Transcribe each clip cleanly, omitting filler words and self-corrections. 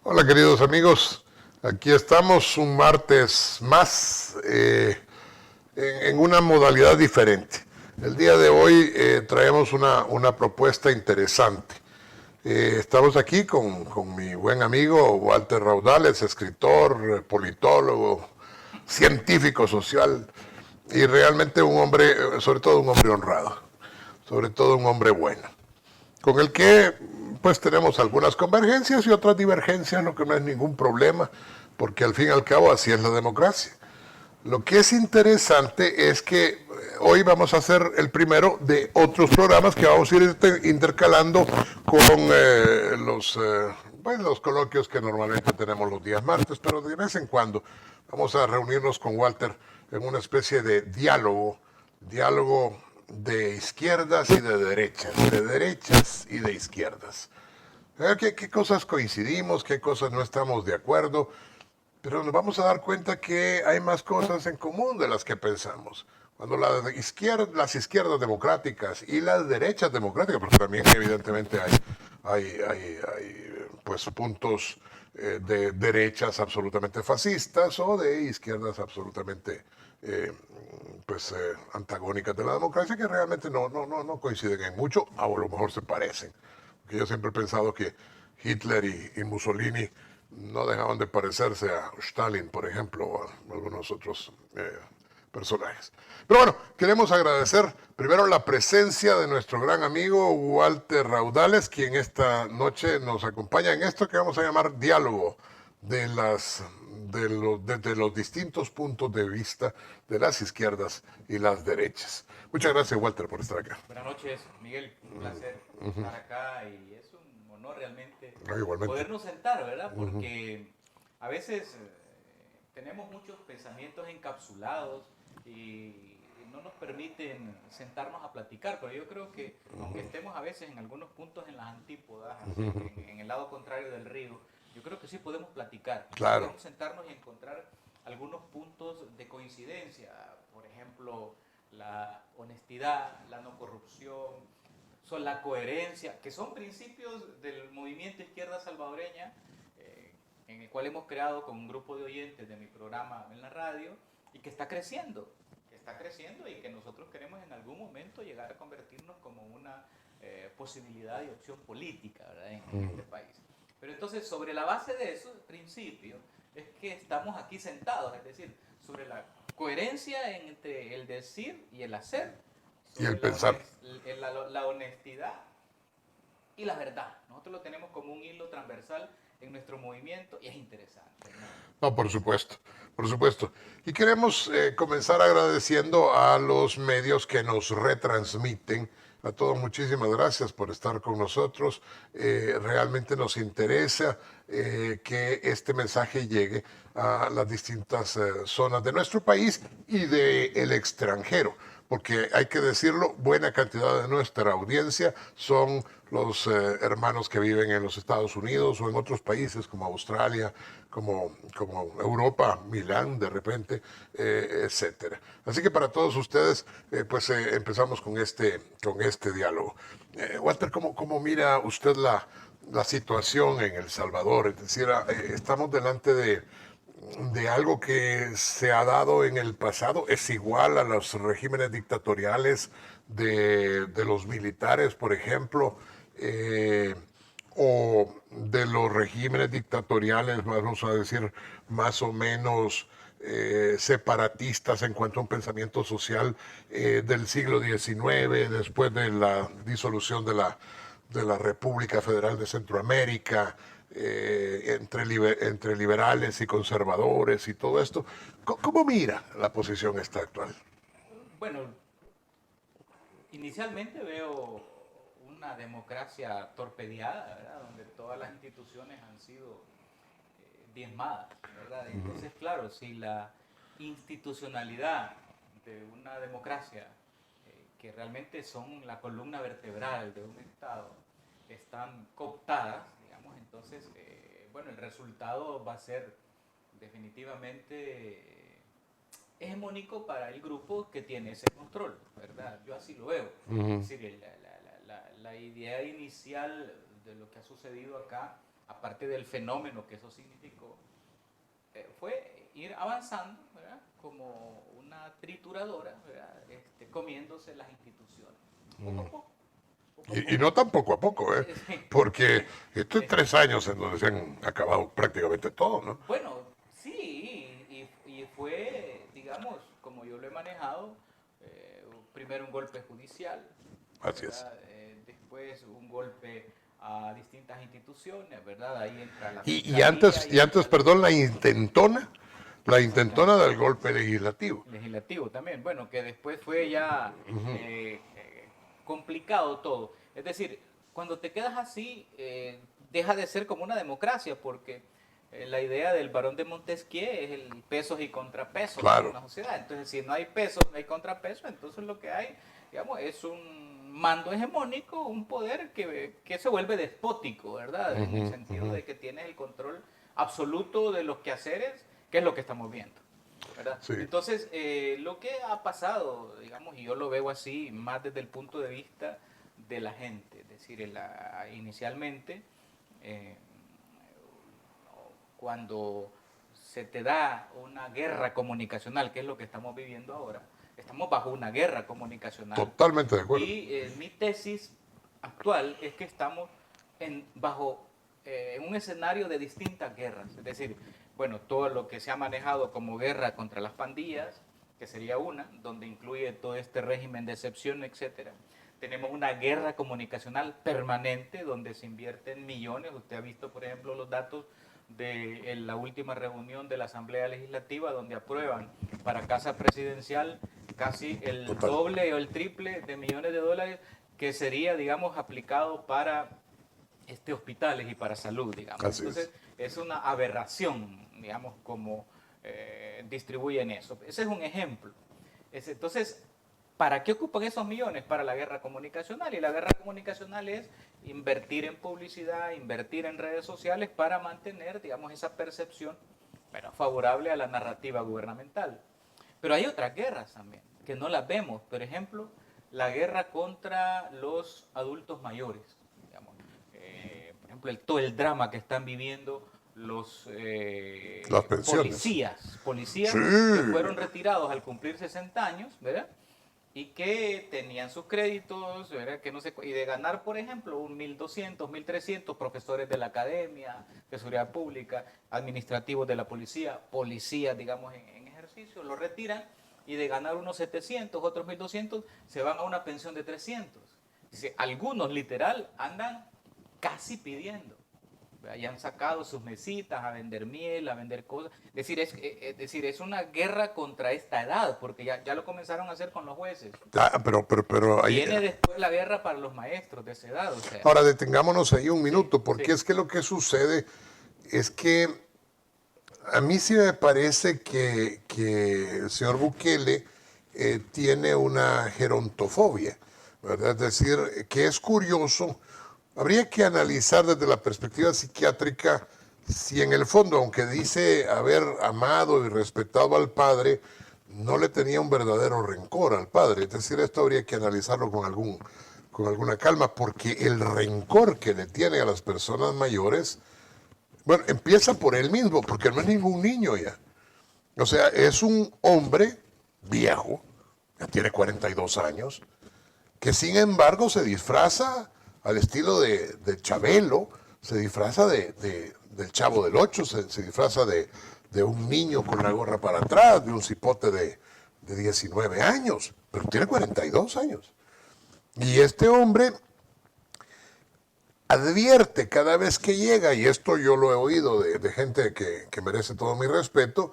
Hola queridos amigos, aquí estamos un martes más en una modalidad diferente. El día de hoy traemos una propuesta interesante. Estamos aquí con mi buen amigo Walter Raudales, escritor, politólogo, científico social y realmente un hombre, sobre todo un hombre honrado, sobre todo un hombre bueno, con el que pues tenemos algunas convergencias y otras divergencias, lo que no es ningún problema, porque al fin y al cabo así es la democracia. Lo que es interesante es que hoy vamos a hacer el primero de otros programas que vamos a ir intercalando con los coloquios que normalmente tenemos los días martes, pero de vez en cuando vamos a reunirnos con Walter en una especie de diálogo de izquierdas y de derechas y de izquierdas. ¿Qué cosas coincidimos? ¿Qué cosas no estamos de acuerdo? Pero nos vamos a dar cuenta que hay más cosas en común de las que pensamos. Cuando las izquierdas democráticas y las derechas democráticas, porque también evidentemente hay pues puntos de derechas absolutamente fascistas o de izquierdas absolutamente antagónicas de la democracia que realmente no coinciden en mucho, a lo mejor se parecen. Porque yo siempre he pensado que Hitler y Mussolini no dejaban de parecerse a Stalin, por ejemplo, o a algunos otros personajes. Pero bueno, queremos agradecer primero la presencia de nuestro gran amigo Walter Raudales, quien esta noche nos acompaña en esto que vamos a llamar diálogo de desde los distintos puntos de vista de las izquierdas y las derechas. Muchas gracias, Walter, por estar acá. Buenas noches, Miguel. Un placer estar acá y es un honor realmente No, igualmente. podernos sentar, ¿verdad? Porque a veces tenemos muchos pensamientos encapsulados y no nos permiten sentarnos a platicar, pero yo creo que aunque estemos a veces en algunos puntos en las antípodas, así, en el lado contrario del río, yo creo que sí podemos platicar, sí Claro. podemos sentarnos y encontrar algunos puntos de coincidencia, por ejemplo, la honestidad, la no corrupción, son la coherencia, que son principios del movimiento izquierda salvadoreña, en el cual hemos creado con un grupo de oyentes de mi programa en la radio y que está creciendo y que nosotros queremos en algún momento llegar a convertirnos como una posibilidad y opción política, ¿verdad? En este país. Pero entonces, sobre la base de esos principios, es que estamos aquí sentados, es decir, sobre la coherencia entre el decir y el hacer, Y el sobre pensar. la honestidad y la verdad. Nosotros lo tenemos como un hilo transversal en nuestro movimiento y es interesante, ¿no? No, por Interesante. supuesto, por supuesto. Y queremos comenzar agradeciendo a los medios que nos retransmiten. A todos muchísimas gracias por estar con nosotros. Realmente nos interesa que este mensaje llegue a las distintas zonas de nuestro país y del extranjero, porque hay que decirlo, buena cantidad de nuestra audiencia son los hermanos que viven en los Estados Unidos o en otros países como Australia, como Europa, Milán de repente, etcétera. Así que para todos ustedes, empezamos con este diálogo. Walter, ¿cómo mira usted la situación en El Salvador? Es decir, estamos delante de algo que se ha dado en el pasado, es igual a los regímenes dictatoriales de los militares, por ejemplo, o de los regímenes dictatoriales, vamos a decir, más o menos separatistas en cuanto a un pensamiento social del siglo XIX, después de la disolución de la República Federal de Centroamérica, entre liberales y conservadores y todo esto. ¿Cómo mira la posición esta actual? Bueno, inicialmente veo una democracia torpedeada, ¿verdad? Donde todas las instituciones han sido diezmadas, ¿verdad? Entonces, claro, si la institucionalidad de una democracia, que realmente son la columna vertebral de un Estado, están cooptadas, digamos, entonces, bueno, el resultado va a ser definitivamente hegemónico para el grupo que tiene ese control, ¿verdad? Yo así lo veo. Es decir, la idea inicial de lo que ha sucedido acá aparte del fenómeno que eso significó, fue ir avanzando, ¿verdad? Como una trituradora, ¿verdad? Comiéndose las instituciones. Poco a poco. Poco a Y poco. no tan poco a poco, ¿eh? Sí. Porque esto es 3 años en donde se han acabado prácticamente todo, ¿no? Bueno, sí, y fue, digamos, como yo lo he manejado, primero un golpe judicial, Así es. ¿verdad? Después un golpe a distintas instituciones, ¿verdad? Ahí entra la Y fiscalía y antes, entra perdón, la intentona exactamente, del golpe legislativo. legislativo también. Bueno, que después fue ya complicado todo. Es decir, cuando te quedas así, deja de ser como una democracia, porque la idea del barón de Montesquieu es el pesos y contrapesos en Claro. una sociedad. Entonces, si no hay pesos, no hay contrapesos, entonces lo que hay, digamos, es un mando hegemónico, un poder que se vuelve despótico, ¿verdad? En el sentido de que tienes el control absoluto de los quehaceres, que es lo que estamos viendo, ¿verdad? Sí. Entonces, lo que ha pasado, digamos, y yo lo veo así, más desde el punto de vista de la gente, es decir, inicialmente, cuando se te da una guerra comunicacional, que es lo que estamos viviendo ahora, estamos bajo una guerra comunicacional. Totalmente de acuerdo. Y mi tesis actual es que estamos bajo un escenario de distintas guerras. Es decir, bueno, todo lo que se ha manejado como guerra contra las pandillas, que sería una, donde incluye todo este régimen de excepción, etcétera. Tenemos una guerra comunicacional permanente donde se invierten millones. Usted ha visto, por ejemplo, los datos de la última reunión de la Asamblea Legislativa, donde aprueban para Casa Presidencial casi el Total. doble o el triple de millones de dólares que sería, digamos, aplicado para hospitales y para salud, digamos. Así Entonces, es una aberración, digamos, como distribuyen eso. Ese es un ejemplo. Entonces, ¿para qué ocupan esos millones? Para la guerra comunicacional. Y la guerra comunicacional es invertir en publicidad, invertir en redes sociales para mantener, digamos, esa percepción, bueno, favorable a la narrativa gubernamental. Pero hay otras guerras también, que no las vemos. Por ejemplo, la guerra contra los adultos mayores. Digamos. Por ejemplo, todo el drama que están viviendo los Las pensiones. policías Sí. que fueron retirados al cumplir 60 años, ¿verdad? Y que tenían sus créditos, ¿verdad? Que no sé, y de ganar, por ejemplo, 1.200, 1.300 profesores de la academia, de seguridad pública, administrativos de la policías, digamos, en ejercicio, lo retiran, y de ganar unos 700, otros 1.200, se van a una pensión de 300. Dice, algunos, literal, andan casi pidiendo. Ya han sacado sus mesitas a vender miel, a vender cosas. Es decir, es una guerra contra esta edad, porque ya lo comenzaron a hacer con los jueces. Pero ahí, Viene después la guerra para los maestros de esa edad. O sea, ahora detengámonos ahí un minuto, porque sí. es que lo que sucede es que a mí sí me parece que el señor Bukele tiene una gerontofobia, ¿verdad? Es decir, que es curioso. Habría que analizar desde la perspectiva psiquiátrica si en el fondo, aunque dice haber amado y respetado al padre, no le tenía un verdadero rencor al padre. Es decir, esto habría que analizarlo con alguna calma, porque el rencor que le tiene a las personas mayores, bueno, empieza por él mismo, porque no es ningún niño ya. O sea, es un hombre viejo, ya tiene 42 años, que sin embargo se disfraza al estilo de Chabelo, se disfraza del Chavo del Ocho, se disfraza de un niño con la gorra para atrás, de un cipote de 19 años, pero tiene 42 años. Y este hombre advierte cada vez que llega, y esto yo lo he oído de gente que merece todo mi respeto,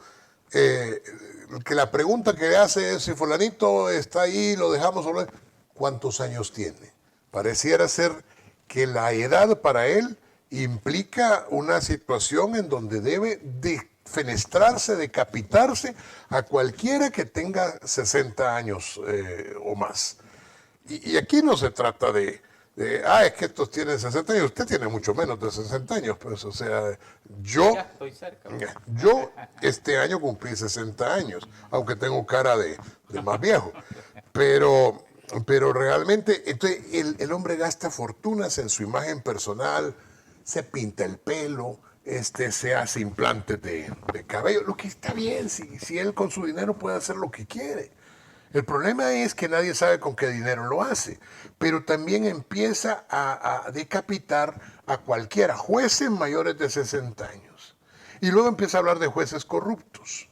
que la pregunta que le hace es si fulanito está ahí, lo dejamos o no. ¿Cuántos años tiene? Pareciera ser que la edad para él implica una situación en donde debe defenestrarse, decapitarse a cualquiera que tenga 60 años o más. Y aquí no se trata es que estos tienen 60 años, usted tiene mucho menos de 60 años, pues, o sea, ya estoy cerca. yo este año cumplí 60 años, aunque tengo cara de más viejo, pero realmente entonces, el hombre gasta fortunas en su imagen personal, se pinta el pelo, se hace implantes de cabello, lo que está bien, si él con su dinero puede hacer lo que quiere. El problema es que nadie sabe con qué dinero lo hace, pero también empieza a decapitar a cualquiera, jueces mayores de 60 años. Y luego empieza a hablar de jueces corruptos,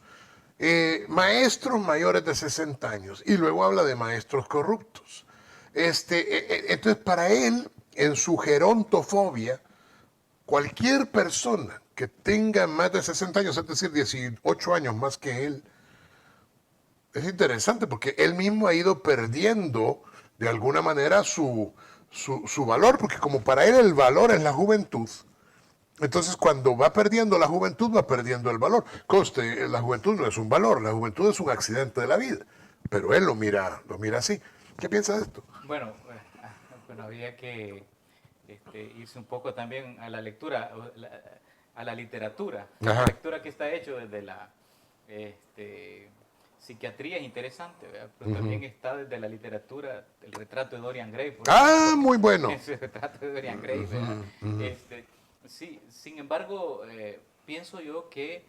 maestros mayores de 60 años, y luego habla de maestros corruptos. Entonces, para él, en su gerontofobia, cualquier persona que tenga más de 60 años, es decir, 18 años más que él, es interesante porque él mismo ha ido perdiendo de alguna manera su valor, porque como para él el valor es la juventud, entonces cuando va perdiendo la juventud va perdiendo el valor. Conste, la juventud no es un valor, la juventud es un accidente de la vida, pero él lo mira así. ¿Qué piensa de esto? Bueno, bueno, había que irse un poco también a la lectura, a la literatura. Ajá. La lectura que está hecho desde la psiquiatría es interesante, ¿verdad? Pero también está desde la literatura, el retrato de Dorian Gray. Por ejemplo, Muy bueno. ese retrato de Dorian Gray, ¿verdad? Sí, sin embargo, pienso yo que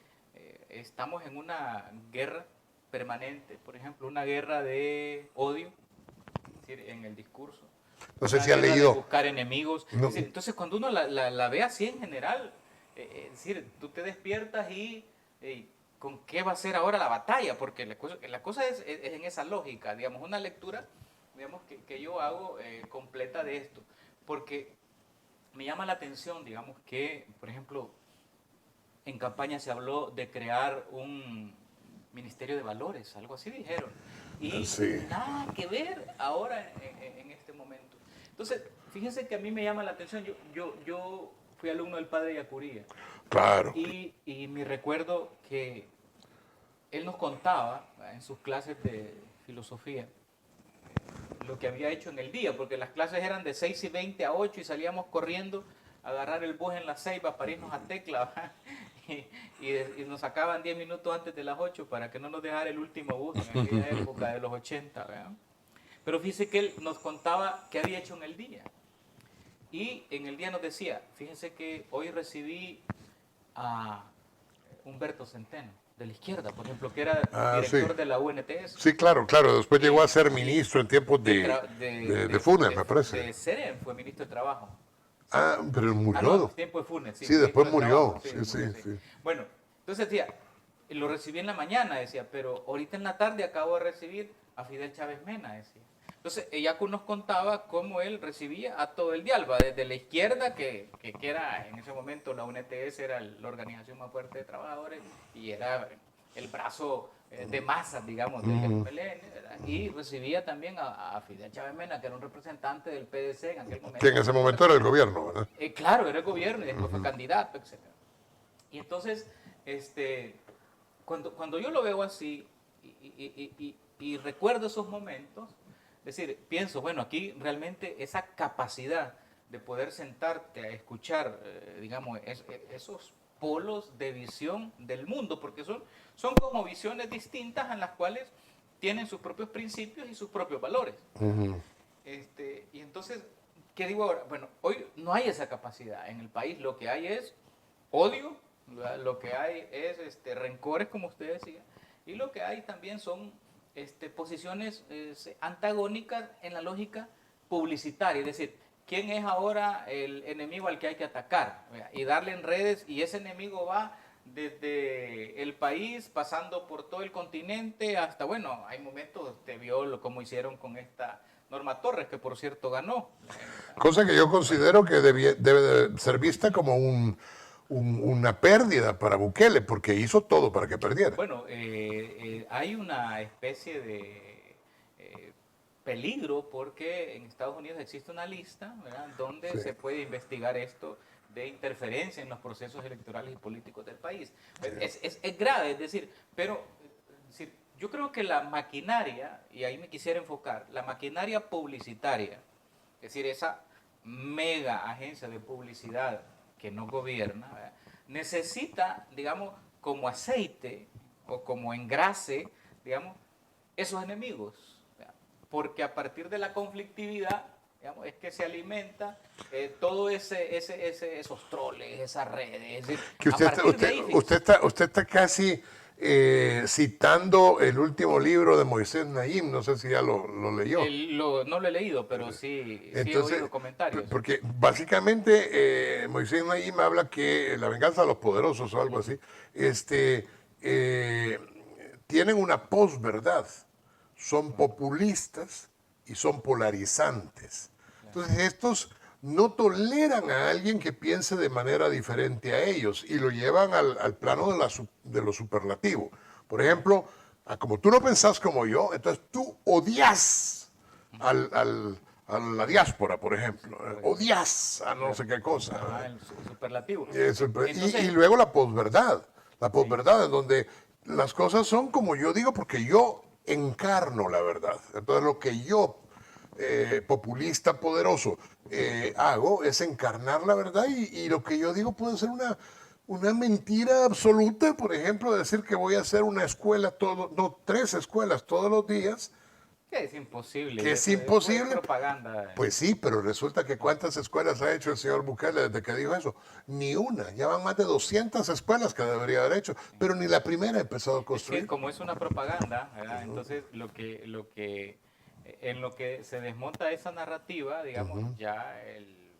estamos en una guerra permanente, por ejemplo, una guerra de odio, es decir, en el discurso. No sé Una si ha guerra de leído. buscar enemigos. No. Es decir, entonces, cuando uno la ve así en general, es decir, tú te despiertas y ¿con qué va a ser ahora la batalla? Porque la cosa es en esa lógica, digamos, una lectura, digamos, que yo hago completa de esto. Porque me llama la atención, digamos, que, por ejemplo, en campaña se habló de crear un ministerio de valores, algo así dijeron. Y Sí. nada que ver ahora en este momento. Entonces, fíjense que a mí me llama la atención. Yo fui alumno del padre Yacuría. Claro. Y me recuerdo que él nos contaba en sus clases de filosofía lo que había hecho en el día, porque las clases eran de 6:20 a 8 y salíamos corriendo a agarrar el bus en la Ceiba para irnos a Tecla, y nos sacaban 10 minutos antes de las 8 para que no nos dejara el último bus en aquella época de los 80. ¿Verdad? Pero fíjese que él nos contaba qué había hecho en el día. Y en el día nos decía, fíjense que hoy recibí a Humberto Centeno, de la izquierda, por ejemplo, que era director Sí. de la UNTS. Sí, claro. Después llegó a ser Y ministro en tiempos de Funes, me parece. de Serén fue ministro de Trabajo. Pero Ah, murió. no, tiempo de Funes, sí. Sí, después Ministro de Trabajo, murió. Sí, murió, sí, sí. Bueno, entonces decía, lo recibí en la mañana, decía, pero ahorita en la tarde acabo de recibir a Fidel Chávez Mena, decía. Entonces, Yacu nos contaba cómo él recibía a todo el Dialba, desde la izquierda, que era en ese momento la UNTS, era la organización más fuerte de trabajadores, y era el brazo de masas, digamos, del FMLN, ¿verdad? Y recibía también a Fidel Chávez Mena, que era un representante del PDC en aquel momento. Que en ese momento era el gobierno, ¿verdad? Claro, era el gobierno y después fue candidato, etc. Y entonces, cuando yo lo veo así y recuerdo esos momentos, es decir, pienso, bueno, aquí realmente esa capacidad de poder sentarte a escuchar, digamos, esos polos de visión del mundo, porque son como visiones distintas en las cuales tienen sus propios principios y sus propios valores. Y entonces, ¿qué digo ahora? Bueno, hoy no hay esa capacidad. En el país lo que hay es odio, lo que hay es rencores, como usted decía, y lo que hay también son posiciones antagónicas en la lógica publicitaria, es decir, ¿quién es ahora el enemigo al que hay que atacar? Y darle en redes, y ese enemigo va desde el país, pasando por todo el continente, hasta, bueno, hay momentos, usted vio cómo hicieron con esta Norma Torres, que por cierto ganó. Cosa que yo considero que debe de ser vista como una pérdida para Bukele, porque hizo todo para que perdiera. Bueno, hay una especie de peligro porque en Estados Unidos existe una lista, ¿verdad?, donde Sí. se puede investigar esto de interferencia en los procesos electorales y políticos del país. Es grave, es decir, pero es decir, yo creo que la maquinaria, y ahí me quisiera enfocar, la maquinaria publicitaria, es decir, esa mega agencia de publicidad que no gobierna, ¿verdad?, necesita, digamos, como aceite o como engrase, digamos, esos enemigos. ¿Verdad? Porque a partir de la conflictividad digamos, es que se alimenta todo esos troles, esas redes. Es decir, Que a partir de ahí, fíjese, usted está casi citando el último libro de Moisés Naim, no sé si ya lo leyó. no lo he leído, pero sí he Entonces, oído comentarios. porque básicamente Moisés Naim habla que la venganza de los poderosos o algo así, este, eh, tienen una posverdad, son populistas y son polarizantes. Entonces estos no toleran a alguien que piense de manera diferente a ellos y lo llevan al plano de lo superlativo. Por ejemplo, como tú no pensás como yo, entonces tú odias a la diáspora, por ejemplo. Correcto. Odias a no Claro. sé qué cosa. Ajá, el superlativo. Y Entonces, luego la posverdad. La sí, posverdad en donde las cosas son como yo digo porque yo encarno la verdad. Entonces lo que yo, populista poderoso, hago es encarnar la verdad y lo que yo digo puede ser una mentira absoluta. Por ejemplo, decir que voy a hacer una escuela, no, 3 escuelas todos los días, que es imposible, que y es eso es imposible. propaganda. Pues sí, pero resulta que ¿cuántas escuelas ha hecho el señor Bukele desde que dijo eso? Ni una. Ya van más de 200 escuelas que debería haber hecho, pero ni la primera ha empezado a Es que construir. como es una propaganda, ¿verdad? Entonces en lo que se desmonta esa narrativa, digamos, ya el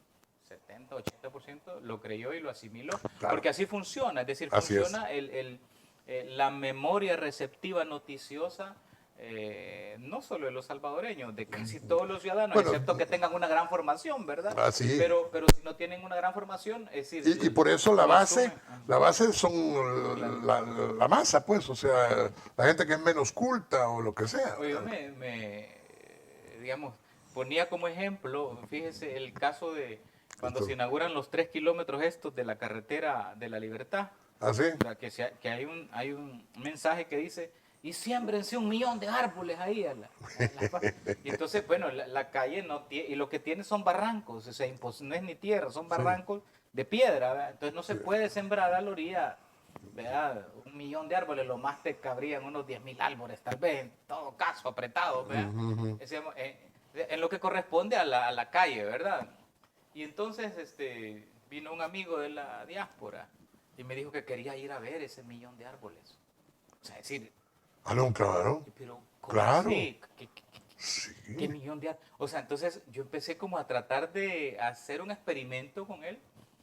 70-80% lo creyó y lo asimiló, Claro, porque así funciona, es decir, así es. funciona la memoria receptiva noticiosa, no solo de los salvadoreños, de casi todos los ciudadanos, Bueno, excepto que tengan una gran formación, ¿verdad? así. Pero si no tienen una gran formación, es decir, Y por eso lo asumen. la base Claro. son la masa, pues, o sea, la gente que es menos culta o lo que sea. Oye, yo digamos, ponía como ejemplo, fíjese, el caso de cuando se Esto, inauguran los 3 kilómetros estos de la carretera de la Libertad, así, o sea, que hay un mensaje que dice, y siémbrense 1 millón de árboles ahí. Y entonces, bueno, la calle no tiene, y lo que tiene son barrancos, o sea, no es ni tierra, son sí, barrancos de piedra, ¿verdad? Entonces no se sí. puede sembrar a la orilla, ¿verdad? 1 millón de árboles, lo más te cabrían unos 10.000 árboles, tal vez, en todo caso, apretados, ¿verdad? Decíamos, en lo que corresponde a la calle, ¿verdad? Y entonces vino un amigo de la diáspora y me dijo que quería ir a ver ese 1 millón de árboles. O sea, decir, Ah, no, claro, pero ¿cómo claro, así? ¿Qué sí, 1 millón de árboles? O sea, entonces yo empecé como a tratar de hacer un experimento con él,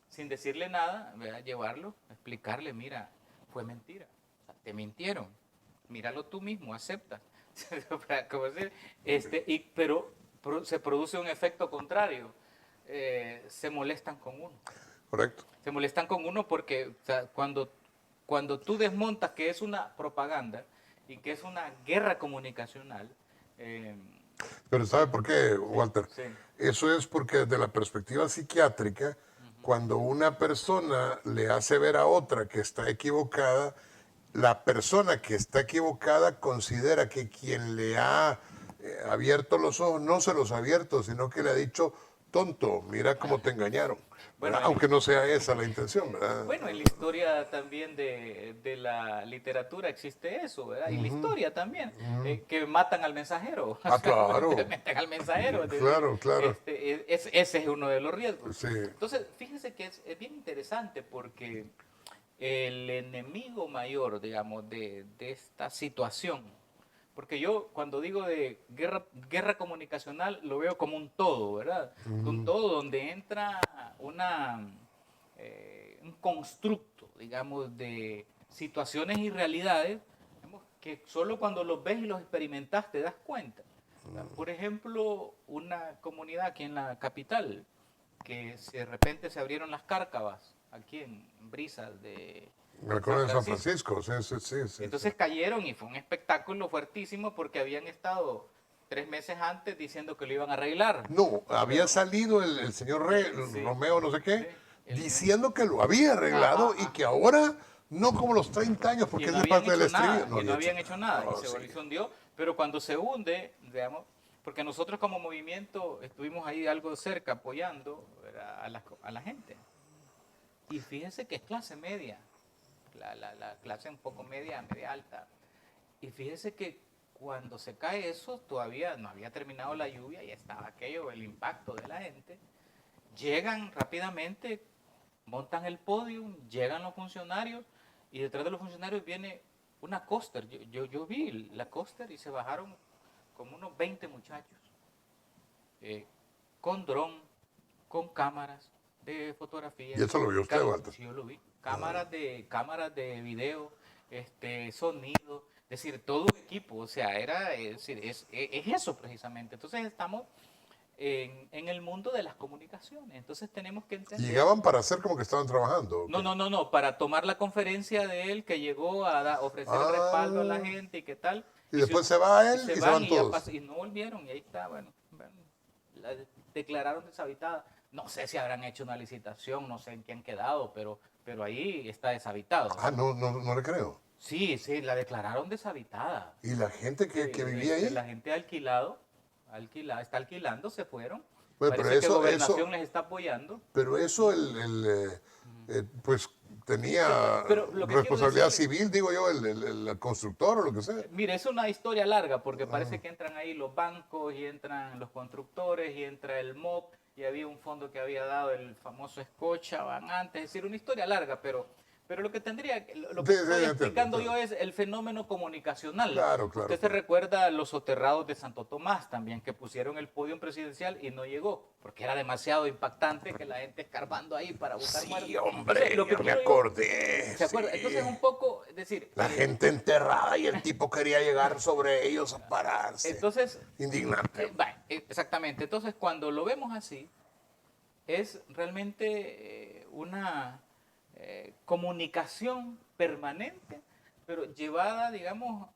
sin decirle nada, ¿verdad? Llevarlo, explicarle, mira, fue mentira. O sea, te mintieron. Míralo tú mismo, acepta. ¿Cómo decir? Pero se produce un efecto contrario. Se molestan con uno. correcto. Se molestan con uno porque o sea, cuando tú desmontas que es una propaganda y que es una guerra comunicacional, eh, Pero ¿sabe por qué, Walter? sí, Eso es porque desde la perspectiva psiquiátrica, cuando una persona le hace ver a otra que está equivocada, la persona que está equivocada considera que quien le ha abierto los ojos no se los ha abierto, sino que le ha dicho, tonto, mira cómo te engañaron. bueno, ¿Verdad? Aunque no sea esa la intención, ¿verdad? bueno, en la historia también de la literatura existe eso, ¿verdad? Y la historia también, que matan al mensajero, o Ah, sea, claro, meten al mensajero, es decir, claro, claro. ese es uno de los riesgos. Sí, Entonces, fíjense que es bien interesante porque el enemigo mayor, digamos, de esta situación, porque yo cuando digo de guerra comunicacional lo veo como un todo, ¿verdad? Un todo donde entra un constructo, digamos, de situaciones y realidades, digamos, que solo cuando los ves y los experimentas te das cuenta. Por ejemplo, una comunidad aquí en la capital, que de repente se abrieron las cárcavas, aquí en Brisas de me San acuerdo de San Francisco. Francisco, sí, sí, sí, sí, sí. Entonces cayeron y fue un espectáculo fuertísimo porque habían estado 3 meses antes diciendo que lo iban a arreglar. No, había Pero, salido el señor sí, Romeo, no sé sí, qué, el- diciendo que lo había ajá, arreglado y que ajá. ahora, no como los 30 años, Y porque no esa es habían parte del hecho estribillo, nada, no y no había hecho habían hecho nada. nada, y No, sí. se hundió, pero cuando se hunde, digamos, porque nosotros como movimiento estuvimos ahí algo cerca apoyando, ¿verdad?, a la gente. Y fíjense que es clase media, la clase un poco media, media alta. Y fíjense que cuando se cae eso, todavía no había terminado la lluvia y estaba aquello, el impacto de la gente. Llegan rápidamente, montan el podio, llegan los funcionarios y detrás de los funcionarios viene una coaster. Yo vi la coaster y se bajaron como unos 20 muchachos eh, con dron, con cámaras de fotografía. ¿Y eso lo vio usted, Claro, Walter? sí, yo lo vi. Cámaras de video, sonido, es decir, todo un equipo. O sea, es eso precisamente. Entonces estamos en el mundo de las comunicaciones. Entonces tenemos que entender. Llegaban para hacer como que estaban trabajando. ¿O No, qué? no, no, no, para tomar la conferencia de él que llegó a ofrecer el respaldo a la gente y qué tal. Y después se va él y se van y todos. y no volvieron y ahí está, bueno, la declararon deshabitada. No sé si habrán hecho una licitación, no sé en qué han quedado, pero ahí está deshabitado. Ah, no le creo. Sí, sí, la declararon deshabitada. ¿Y la gente que vivía ahí? La gente está alquilando, se fueron. Bueno, Parece que Gobernación les está apoyando. pero eso pues tenía Pero lo que responsabilidad quiero decir- civil, digo yo, el constructor o lo que sea. Mire, es una historia larga porque parece que entran ahí los bancos y entran los constructores y entra el MOP y había un fondo que había dado el famoso Scotiabank antes. Es decir, una historia larga, pero lo que lo que Sí, estoy sí, explicando entiendo. yo es el fenómeno comunicacional. Claro, claro, Usted se recuerda a los soterrados de Santo Tomás también, que pusieron el podio presidencial y no llegó, porque era demasiado impactante que la gente escarbando ahí para buscar muertos. Sí, hombre, Entonces, yo me acordé. ¿se acuerda? Sí. Entonces, un poco, es decir, La gente enterrada y el tipo quería llegar sobre ellos a pararse. entonces, Indignante. exactamente. Entonces, cuando lo vemos así, es realmente una comunicación permanente, pero llevada, digamos,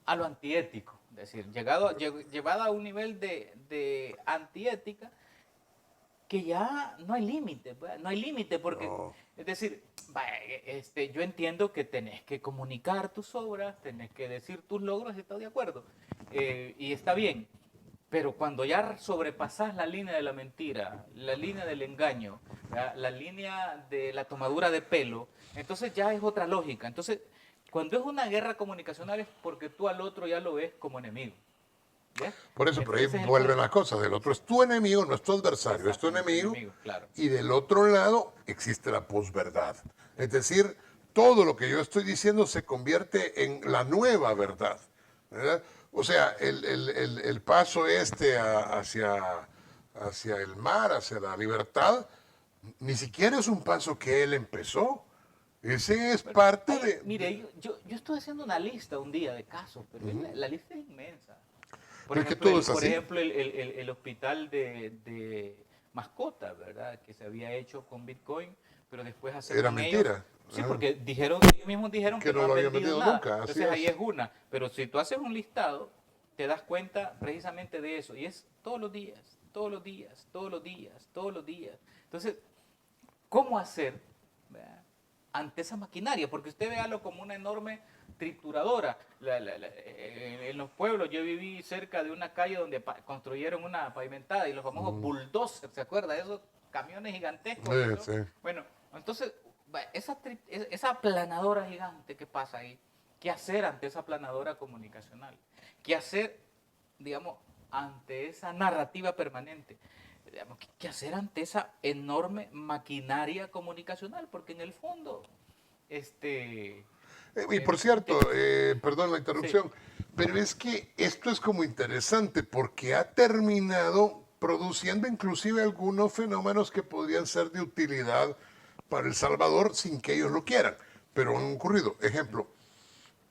a lo antiético. Es decir, llevada a un nivel de antiética que ya no hay límite, pues, no hay límite porque, No. es decir, yo entiendo que tenés que comunicar tus obras, tenés que decir tus logros, y estoy de acuerdo, y está bien, pero cuando ya sobrepasas la línea de la mentira, la línea del engaño, la línea de la tomadura de pelo, entonces ya es otra lógica. Entonces, cuando es una guerra comunicacional es porque tú al otro ya lo ves como enemigo. ¿Ya? Por eso, pero ahí Ese es el vuelven problema. las cosas. El otro es tu enemigo, no es tu adversario, es tu Exactamente, enemigo. claro. Y del otro lado existe la posverdad. Es decir, todo lo que yo estoy diciendo se convierte en la nueva verdad. ¿Verdad? O sea, el paso hacia el mar, hacia la libertad, ni siquiera es un paso que él empezó. Ese es parte Ay, de... mire, yo estoy haciendo una lista un día de casos, pero la lista es inmensa. Pero es que todo es Por así. ejemplo, el hospital de mascotas, ¿verdad? Que se había hecho con Bitcoin, pero después Era aceptan mentira. ellos. Sí, Ah. porque ellos mismos dijeron Que que no no lo han habían vendido vendido nada. nunca, así Entonces ahí es. es una. Pero si tú haces un listado, te das cuenta precisamente de eso. Y es todos los días, todos los días, todos los días, todos los días. Entonces, ¿cómo hacer, ¿verdad?, ante esa maquinaria? Porque usted véalo como una enorme trituradora. En los pueblos yo viví cerca de una calle donde construyeron una pavimentada y los famosos bulldozers, ¿se acuerda? Esos camiones gigantescos. Sí, ¿no? sí. Bueno, entonces, esa aplanadora gigante que pasa ahí, ¿qué hacer ante esa aplanadora comunicacional? ¿Qué hacer, digamos, ante esa narrativa permanente? Digamos, ¿qué hacer ante esa enorme maquinaria comunicacional? Porque en el fondo, Y por cierto, perdón la interrupción, pero es que esto es como interesante porque ha terminado produciendo inclusive algunos fenómenos que podrían ser de utilidad para El Salvador sin que ellos lo quieran, pero han ocurrido. Ejemplo,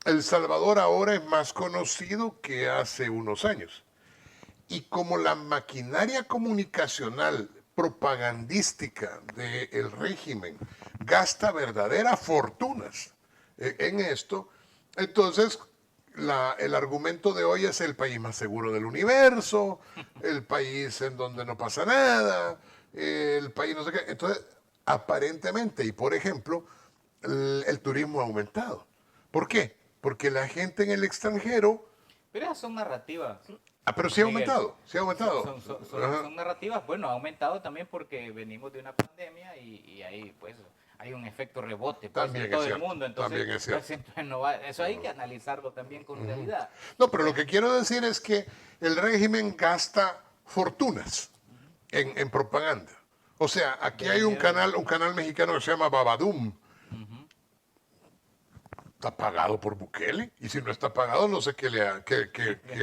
El Salvador ahora es más conocido que hace unos años. Y como la maquinaria comunicacional propagandística del régimen gasta verdaderas fortunas en esto, entonces el argumento de hoy es el país más seguro del universo, el país en donde no pasa nada, el país no sé qué. Entonces, aparentemente, y por ejemplo, el turismo ha aumentado. ¿Por qué? Porque la gente en el extranjero... pero esas son narrativas. pero sí ha Miguel. aumentado, sí ha aumentado. Son narrativas, bueno, ha aumentado también porque venimos de una pandemia y ahí pues hay un efecto rebote pues, También en es todo el cierto, mundo. Entonces, también es cierto. pues, entonces no va- eso hay que analizarlo también con realidad. No, pero lo que quiero decir es que el régimen gasta fortunas en propaganda. O sea, aquí hay un canal mexicano que se llama Babadum. Está pagado por Bukele. Y si no está pagado, no sé qué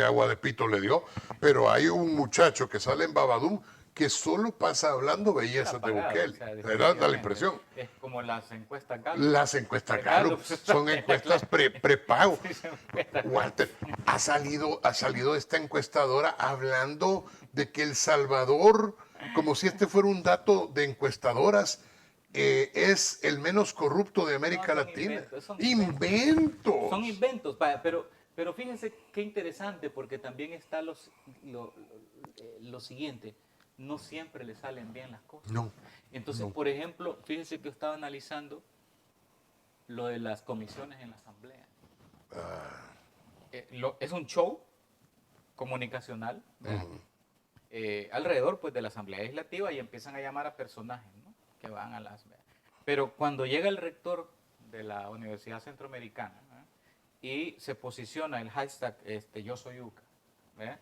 agua de pito le dio. Pero hay un muchacho que sale en Babadum que solo pasa hablando bellezas de Apagado, o Bukele. sea, Da la definitivamente. impresión. Es como las encuestas Gallup. Las encuestas Gallup Gallup, son encuestas prepago. Sí, son encuestas. Walter, ha salido esta encuestadora hablando de que El Salvador, como si este fuera un dato de encuestadoras, es el menos corrupto de América Son Latina. inventos, son ¡Inventos! Son inventos, pero fíjense qué interesante, porque también está lo siguiente, no siempre le salen bien las cosas. No. Entonces, por ejemplo, fíjense que yo estaba analizando lo de las comisiones en la Asamblea. Es un show comunicacional, ¿verdad? Alrededor pues, de la Asamblea Legislativa y empiezan a llamar a personajes, ¿no? Que van a las... Pero cuando llega el rector de la Universidad Centroamericana, ¿verdad? Y se posiciona el hashtag Yo Soy UCA, ¿verdad?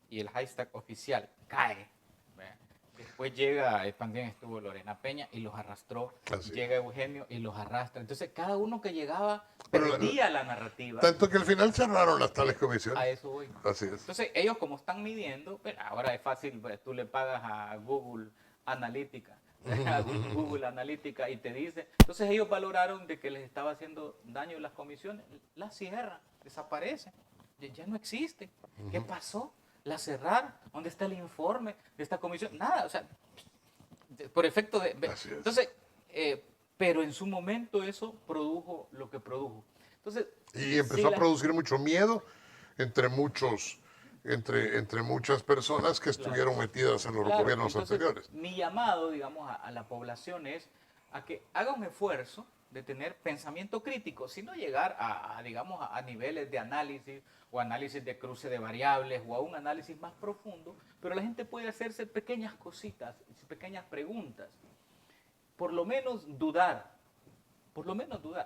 Y el hashtag oficial cae, ¿verdad? Después llega, también estuvo Lorena Peña y los arrastró. Así. Llega Eugenio y los arrastra. Entonces cada uno que llegaba Pero perdía la narrativa. Tanto que al final cerraron las tales comisiones. A eso voy. Así es. Entonces ellos como están midiendo, pero ahora es fácil, pues, tú le pagas a Google Analytica, a Google Analytica y te dice. Entonces ellos valoraron de que les estaba haciendo daño las comisiones, las cierran, desaparecen, ya no existen. ¿Qué pasó? La cerraron. ¿Dónde está el informe de esta comisión? Nada, o sea, por efecto de... Así es. Entonces, pero en su momento eso produjo lo que produjo. Entonces, Y empezó a producir mucho miedo entre muchas personas que estuvieron metidas en los gobiernos entonces, anteriores. mi llamado, digamos, a la población es a que haga un esfuerzo de tener pensamiento crítico, sino llegar digamos, a niveles de análisis o análisis de cruce de variables o a un análisis más profundo, pero la gente puede hacerse pequeñas cositas, pequeñas preguntas. Por lo menos dudar,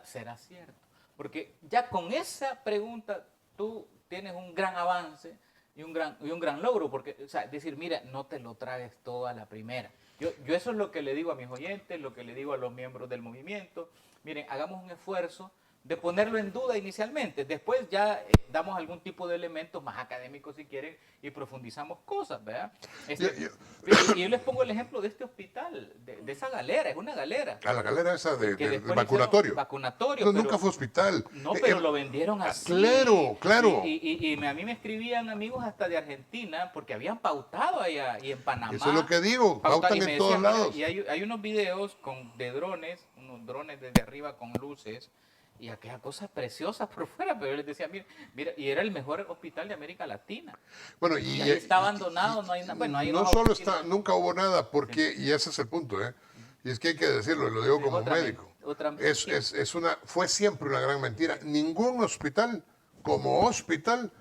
¿será cierto? Porque ya con esa pregunta tú tienes un gran avance y un gran logro, porque, o sea, decir, mira, no te lo tragues todo a la primera. Yo eso es lo que le digo a mis oyentes, lo que le digo a los miembros del movimiento. Miren, hagamos un esfuerzo de ponerlo en duda inicialmente. Después ya damos algún tipo de elementos más académicos si quieren y profundizamos cosas, ¿verdad? Y yo les pongo el ejemplo de este hospital, de esa galera, es una galera. A la galera esa de vacunatorio. No, nunca fue hospital. No, pero lo vendieron así. Claro. Y a mí me escribían amigos hasta de Argentina porque habían pautado allá y en Panamá. Eso es lo que digo, pautan en todos lados. Y hay unos videos de drones, unos drones desde arriba con luces, y aquella cosa preciosa por fuera, pero yo les decía, mira, y era el mejor hospital de América Latina. Bueno, y ahí está abandonado, no hay nada. Bueno, hay no solo está, nunca hubo nada, porque, y ese es el punto, y es que hay que decirlo, y lo digo como médico, fue siempre una gran mentira. Ningún hospital, como hospital,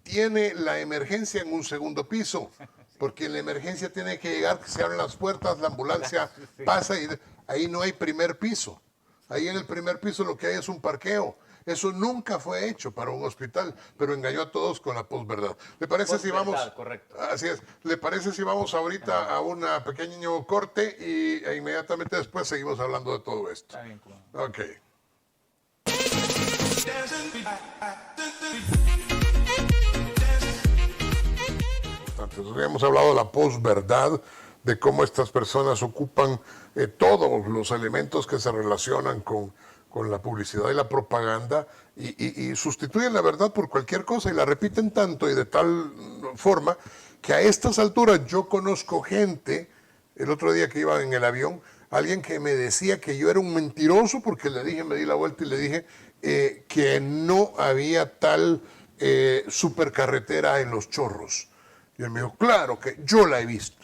tiene la emergencia en un segundo piso, porque en la emergencia tiene que llegar, que se abren las puertas, la ambulancia pasa y ahí no hay primer piso. Ahí en el primer piso lo que hay es un parqueo. Eso nunca fue hecho para un hospital, pero engañó a todos con la posverdad. ¿Le parece si vamos? Correcto. Así es. ¿Le parece si vamos ahorita a un pequeño corte e inmediatamente después seguimos hablando de todo esto? Está bien, como... Ok. Entonces, hemos hablado de la posverdad, de cómo estas personas ocupan todos los elementos que se relacionan con la publicidad y la propaganda y sustituyen la verdad por cualquier cosa y la repiten tanto y de tal forma que a estas alturas yo conozco gente, el otro día que iba en el avión, alguien que me decía que yo era un mentiroso porque le dije, me di la vuelta y le dije que no había tal supercarretera en Los Chorros. Y él me dijo, claro que yo la he visto.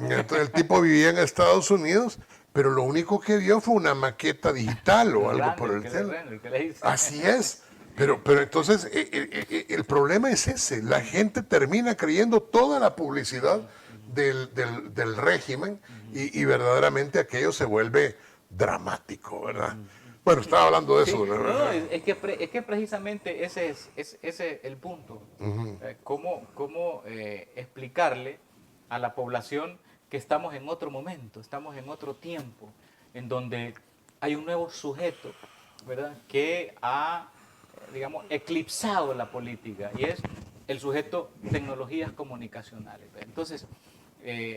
Entonces el tipo vivía en Estados Unidos, pero lo único que vio fue una maqueta digital o algo por el estilo. Así es. Pero entonces el problema es ese. La gente termina creyendo toda la publicidad del régimen y verdaderamente aquello se vuelve dramático, ¿verdad? Bueno, estaba hablando de Sí, eso. no, es que precisamente ese es ese el punto. ¿Cómo explicarle a la población que estamos en otro momento, estamos en otro tiempo, en donde hay un nuevo sujeto, ¿verdad? Que ha, digamos, eclipsado la política y es el sujeto tecnologías comunicacionales. ¿Verdad? Entonces,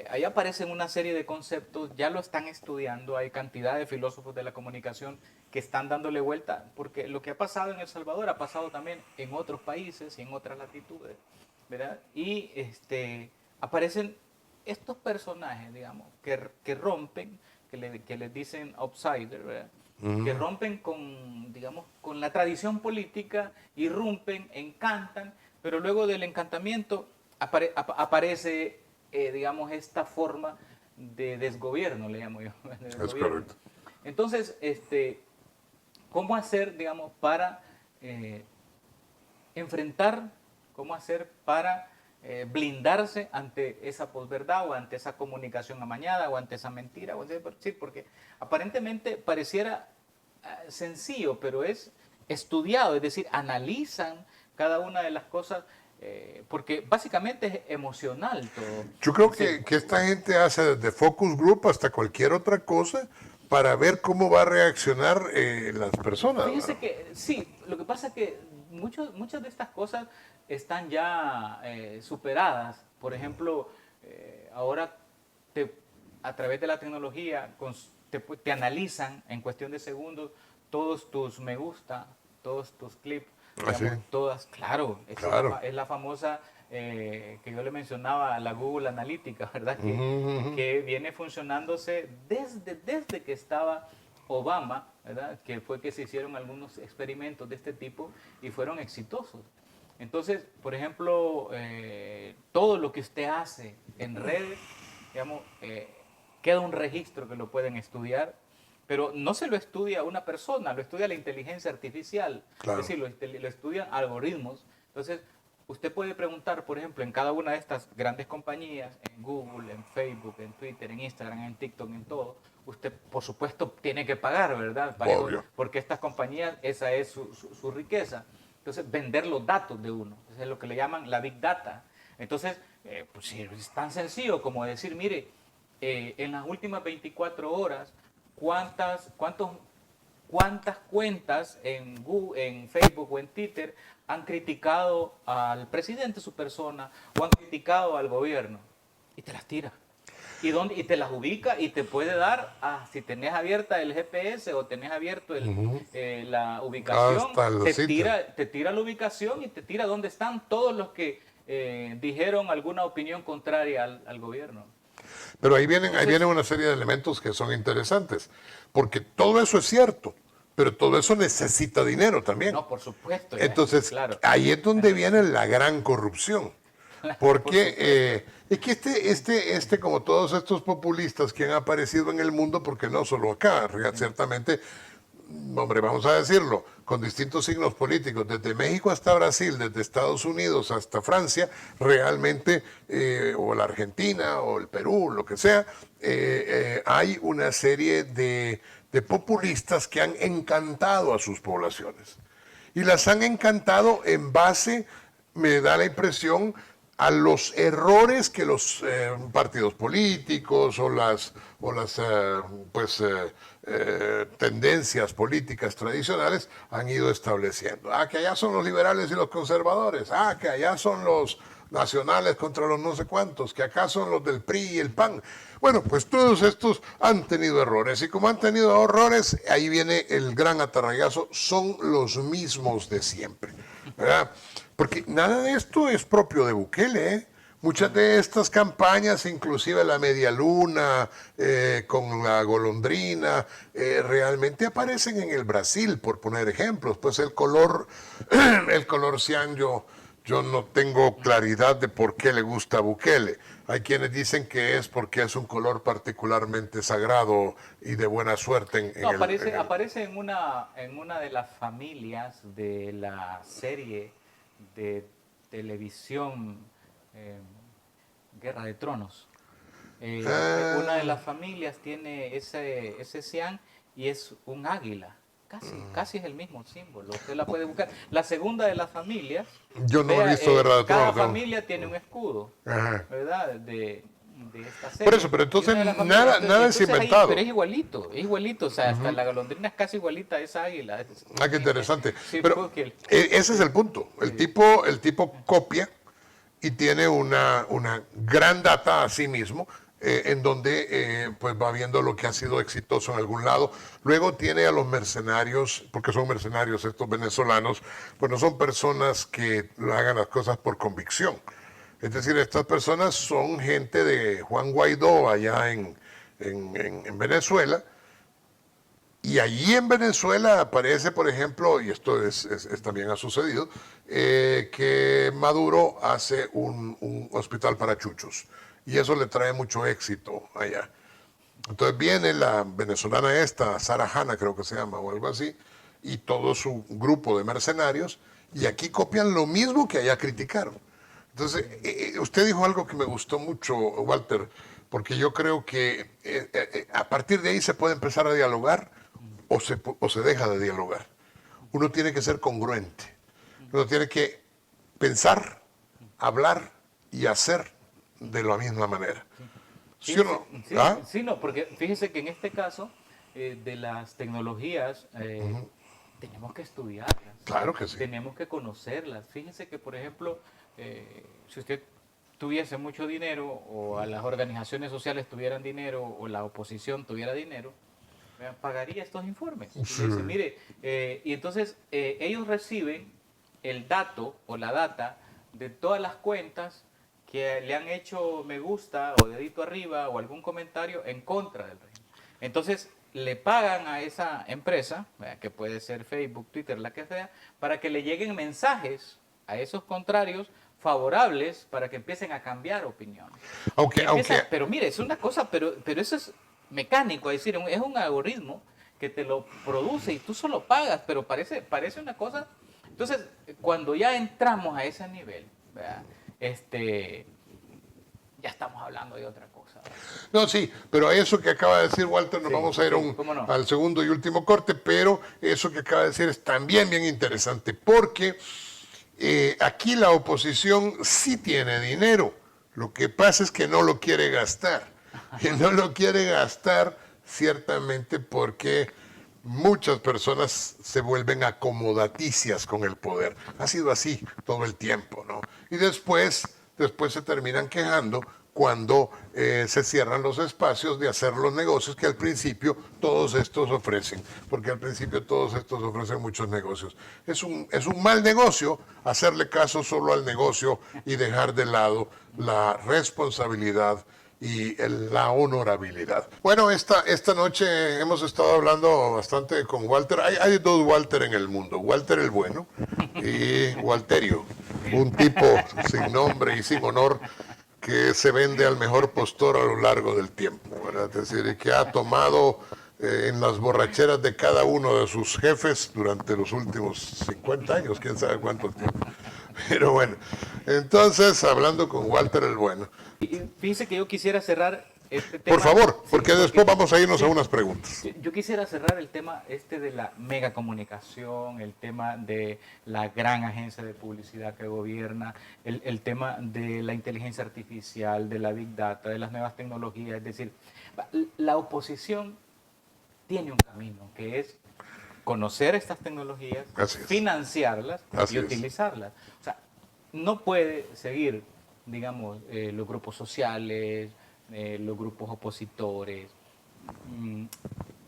ahí aparecen una serie de conceptos, ya lo están estudiando, hay cantidad de filósofos de la comunicación que están dándole vuelta, porque lo que ha pasado en El Salvador ha pasado también en otros países y en otras latitudes, ¿verdad? Y aparecen estos personajes, digamos, que rompen, que les dicen outsider, ¿verdad? Que rompen con, digamos, con la tradición política, irrumpen, encantan, pero luego del encantamiento aparece, digamos, esta forma de desgobierno, le llamo yo, de Es desgobierno. correcto. Entonces, ¿cómo hacer, digamos, para enfrentar, cómo hacer para blindarse ante esa posverdad o ante esa comunicación amañada o ante esa mentira? Sí, porque aparentemente pareciera sencillo, pero es estudiado, es decir, analizan cada una de las cosas, porque básicamente es emocional todo. Yo creo Sí. que esta gente hace desde focus group hasta cualquier otra cosa para ver cómo va a reaccionar las personas. Fíjese que sí, lo que pasa es que muchas de estas cosas están ya superadas. Por ejemplo, ahora te, a través de la tecnología te analizan en cuestión de segundos todos tus me gusta, todos tus clips, Así, digamos, todas, claro, esa es claro. es la famosa que yo le mencionaba, la Google Analítica, ¿verdad? Ujú. Que viene funcionándose desde que estaba Obama, ¿verdad? Que fue que se hicieron algunos experimentos de este tipo y fueron exitosos. Entonces, por ejemplo, todo lo que usted hace en redes, digamos, queda un registro que lo pueden estudiar, pero no se lo estudia una persona, lo estudia la inteligencia artificial, es Claro. decir, lo estudian algoritmos. Entonces, usted puede preguntar, por ejemplo, en cada una de estas grandes compañías, en Google, en Facebook, en Twitter, en Instagram, en TikTok, en todo, usted, por supuesto, tiene que pagar, ¿verdad? Obvio. Porque estas compañías, esa es su riqueza. Entonces, vender los datos de uno, eso es lo que le llaman la Big Data. Entonces, pues sí, es tan sencillo como decir, mire, en las últimas 24 horas, ¿cuántos cuántas cuentas en Google, en Facebook o en Twitter han criticado al presidente, su persona, o han criticado al gobierno. Y te las tira. Y te las ubica y te puede dar, si tenés abierta el GPS o tenés abierto la ubicación, Hasta el sitio. te tira la ubicación y te tira dónde están todos los que dijeron alguna opinión contraria al gobierno. Pero ahí Entonces, vienen una serie de elementos que son interesantes, porque todo eso es cierto, pero todo eso necesita dinero también. no, por supuesto, ya, Entonces, claro, ahí es donde viene la gran corrupción. por Porque supuesto. es que como todos estos populistas que han aparecido en el mundo, porque no solo acá, Sí. ciertamente, hombre, vamos a decirlo, con distintos signos políticos, desde México hasta Brasil, desde Estados Unidos hasta Francia, realmente, o la Argentina o el Perú, lo que sea, hay una serie de populistas que han encantado a sus poblaciones. Y las han encantado en base, me da la impresión, a los errores que los partidos políticos o las pues, tendencias políticas tradicionales han ido estableciendo. Ah, que allá son los liberales y los conservadores. Ah, que allá son los nacionales contra los no sé cuántos, que acá son los del PRI y el PAN. Bueno, pues todos estos han tenido errores y como han tenido errores, ahí viene el gran atarrayazo, son los mismos de siempre, ¿verdad? Porque nada de esto es propio de Bukele, ¿eh? Muchas de estas campañas, inclusive la media luna, con la golondrina, realmente aparecen en el Brasil, por poner ejemplos. Pues el color cian, yo no tengo claridad de por qué le gusta a Bukele. Hay quienes dicen que es porque es un color particularmente sagrado y de buena suerte No, aparece en una de las familias de la serie de televisión eh, Guerra de Tronos. Una de Ah, las familias tiene ese cian y es un águila. Casi es el mismo símbolo. Usted la puede buscar. La segunda de las familias. Yo no he vea, visto Guerra de cada Tronos. familia tiene un escudo, Ajá. ¿verdad? De esta serie. Por eso, pero Y entonces una de las familias, nada es entonces ahí, inventado. pero es igualito. O sea, hasta la golondrina es casi igualita a esa águila. Ah, qué interesante. Sí, Pero porque ese es el punto. El tipo copia y tiene una gran data a sí mismo, en donde pues va viendo lo que ha sido exitoso en algún lado. Luego tiene a los mercenarios, porque son mercenarios estos venezolanos, pues no son personas que hagan las cosas por convicción. Es decir, estas personas son gente de Juan Guaidó allá en Venezuela. Y allí en Venezuela aparece, por ejemplo, y esto también ha sucedido, que Maduro hace un hospital para chuchos. Y eso le trae mucho éxito allá. Entonces viene la venezolana esta, Sara Hanna creo que se llama, o algo así, y todo su grupo de mercenarios, y aquí copian lo mismo que allá criticaron. Entonces, usted dijo algo que me gustó mucho, Walter, porque yo creo que a partir de ahí se puede empezar a dialogar o se deja de dialogar. Uno tiene que ser congruente. Uno tiene que pensar, hablar y hacer de la misma manera. ¿Sí o no? Sí, ¿Ah? sí, no, porque fíjese que en este caso de las tecnologías tenemos que estudiarlas, Claro que sí. tenemos que conocerlas. Fíjese que, por ejemplo, si usted tuviese mucho dinero o a las organizaciones sociales tuvieran dinero o la oposición tuviera dinero, pagaría estos informes. Y Sí. le dice, mire, y entonces ellos reciben el dato o la data de todas las cuentas que le han hecho me gusta o dedito arriba o algún comentario en contra del régimen. Entonces le pagan a esa empresa, que puede ser Facebook, Twitter, la que sea, para que le lleguen mensajes a esos contrarios favorables para que empiecen a cambiar opiniones. Aunque, Pero mire, es una cosa, pero eso es mecánico, es decir, es un algoritmo que te lo produce y tú solo pagas, pero parece una cosa. Entonces, cuando ya entramos a ese nivel, ¿verdad? Ya estamos hablando de otra cosa. no, sí, pero a eso que acaba de decir Walter, nos Sí, vamos a ir sí, cómo no. al segundo y último corte, pero eso que acaba de decir es también bien interesante, porque aquí la oposición sí tiene dinero, lo que pasa es que no lo quiere gastar, y no lo quiere gastar ciertamente porque muchas personas se vuelven acomodaticias con el poder. Ha sido así todo el tiempo, ¿no? Y después se terminan quejando cuando se cierran los espacios de hacer los negocios que al principio todos estos ofrecen, porque al principio todos estos ofrecen muchos negocios. Es un mal negocio hacerle caso solo al negocio y dejar de lado la responsabilidad y la honorabilidad. Bueno, esta noche hemos estado hablando bastante con Walter. Hay dos Walter en el mundo, Walter el bueno y Walterio, un tipo sin nombre y sin honor que se vende al mejor postor a lo largo del tiempo, ¿verdad? Es decir, que ha tomado en las borracheras de cada uno de sus jefes durante los últimos 50 años, quién sabe cuánto tiempo. Pero bueno, entonces, hablando con Walter el Bueno. Y fíjese que yo quisiera cerrar este tema. Por favor, Sí, porque después vamos a irnos a unas preguntas. Yo quisiera cerrar el tema de la megacomunicación, el tema de la gran agencia de publicidad que gobierna, el tema de la inteligencia artificial, de la big data, de las nuevas tecnologías. Es decir, la oposición tiene un camino que es conocer estas tecnologías, financiarlas y utilizarlas. O sea, no puede seguir, digamos, los grupos sociales, los grupos opositores,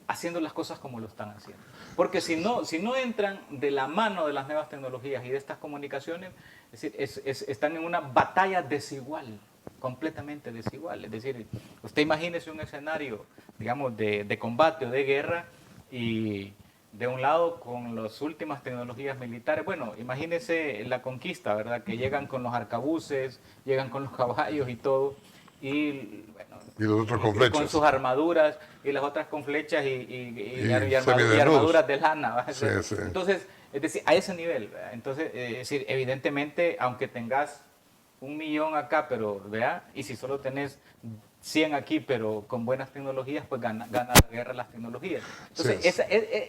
haciendo las cosas como lo están haciendo. Porque si no entran de la mano de las nuevas tecnologías y de estas comunicaciones, es decir, están en una batalla desigual, completamente desigual. Es decir, usted imagínese un escenario, digamos, de combate o de guerra y de un lado con las últimas tecnologías militares. Bueno, imagínese la conquista, ¿verdad? Que llegan con los arcabuces, llegan con los caballos y todo. Y bueno, y los otros con flechas. Con sus armaduras y las otras con flechas y armaduras de lana. ¿Va? Sí, sí. Entonces, es decir, a ese nivel. ¿verdad? Entonces, es decir, evidentemente, aunque tengas 1 millón acá, pero vea, y si solo tenés 100 aquí, pero con buenas tecnologías, pues gana la guerra las tecnologías. Entonces, Sí.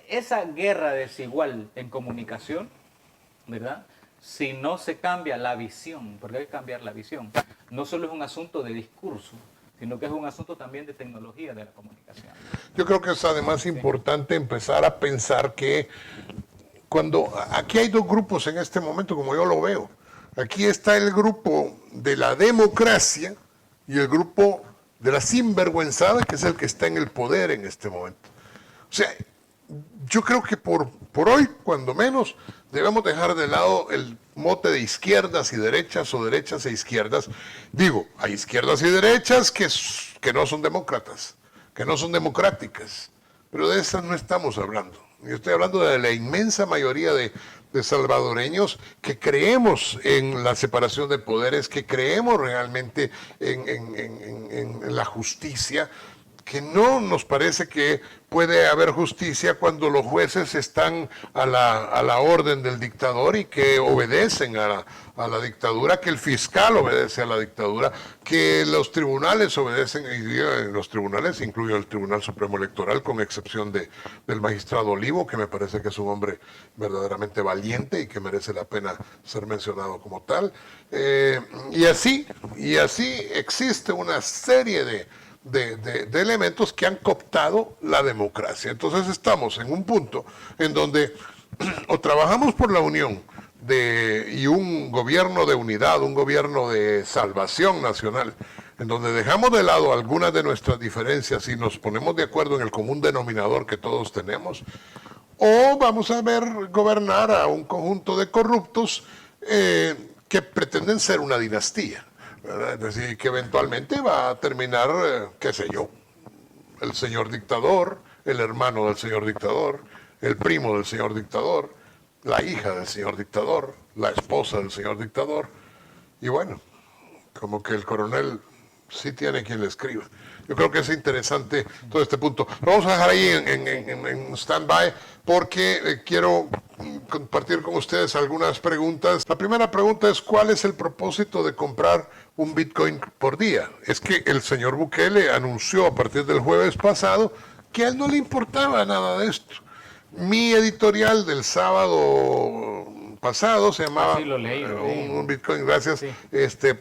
esa guerra desigual en comunicación, ¿verdad? Si no se cambia la visión, porque hay que cambiar la visión, no solo es un asunto de discurso, sino que es un asunto también de tecnología de la comunicación. Yo creo que es además importante empezar a pensar que cuando aquí hay dos grupos en este momento, como yo lo veo. Aquí está el grupo de la democracia y el grupo de la sinvergüenzada, que es el que está en el poder en este momento. O sea, yo creo que por hoy, cuando menos, debemos dejar de lado el mote de izquierdas y derechas o derechas e izquierdas. Digo, hay izquierdas y derechas que no son demócratas, que no son democráticas, pero de esas no estamos hablando. Yo estoy hablando de la inmensa mayoría de salvadoreños que creemos en la separación de poderes, que creemos realmente en la justicia, que no nos parece que puede haber justicia cuando los jueces están a la orden del dictador y que obedecen a la dictadura, que el fiscal obedece a la dictadura, que los tribunales obedecen, y los tribunales incluyen el Tribunal Supremo Electoral, con excepción del magistrado Olivo, que me parece que es un hombre verdaderamente valiente y que merece la pena ser mencionado como tal. Y así existe una serie de elementos que han cooptado la democracia. Entonces estamos en un punto en donde o trabajamos por la unión y un gobierno de unidad, un gobierno de salvación nacional, en donde dejamos de lado algunas de nuestras diferencias y nos ponemos de acuerdo en el común denominador que todos tenemos, o vamos a ver gobernar a un conjunto de corruptos que pretenden ser una dinastía, ¿verdad? Es decir, que eventualmente va a terminar, qué sé yo, el señor dictador, el hermano del señor dictador, el primo del señor dictador, la hija del señor dictador, la esposa del señor dictador, y bueno, como que el coronel sí tiene quien le escriba. Yo creo que es interesante todo este punto. Lo vamos a dejar ahí en stand-by porque quiero compartir con ustedes algunas preguntas. La primera pregunta es, ¿cuál es el propósito de comprar un Bitcoin por día? Es que el señor Bukele anunció a partir del jueves pasado que a él no le importaba nada de esto. Mi editorial del sábado pasado se llamaba Sí, lo leí, lo leí. un Bitcoin, gracias, Sí.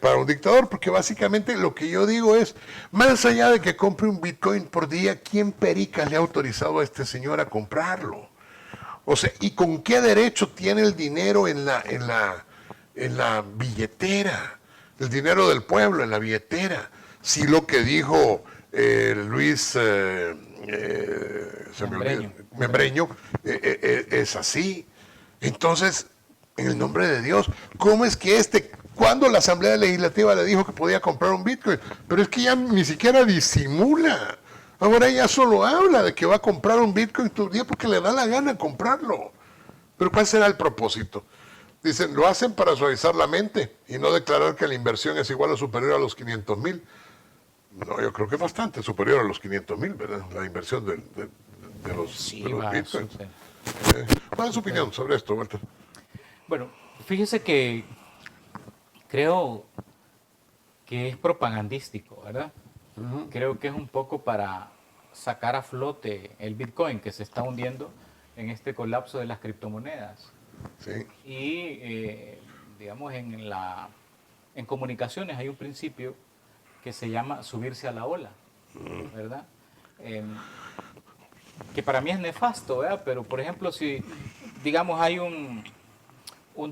para un dictador, porque básicamente lo que yo digo es, más allá de que compre un Bitcoin por día, ¿quién perica le ha autorizado a este señor a comprarlo? O sea, ¿y con qué derecho tiene el dinero en la billetera? El dinero del pueblo en la billetera. Si lo que dijo Luis se me olvida, Membreño es así. Entonces, en el nombre de Dios, ¿cómo es que cuando la Asamblea Legislativa le dijo que podía comprar un Bitcoin? Pero es que ya ni siquiera disimula. Ahora ya solo habla de que va a comprar un Bitcoin todo el día porque le da la gana comprarlo. Pero ¿cuál será el propósito? Dicen, lo hacen para suavizar la mente y no declarar que la inversión es igual o superior a los 500,000. No, yo creo que es bastante superior a los 500,000, ¿verdad? La inversión de los Bitcoins. Súper. ¿Cuál es su opinión sobre esto, Walter? Bueno, fíjese que creo que es propagandístico, ¿verdad? Creo que es un poco para sacar a flote el Bitcoin que se está hundiendo en este colapso de las criptomonedas. Sí. Y, digamos, en comunicaciones hay un principio que se llama subirse a la ola, ¿verdad? Que para mí es nefasto, ¿verdad? Pero, por ejemplo, si, digamos, hay un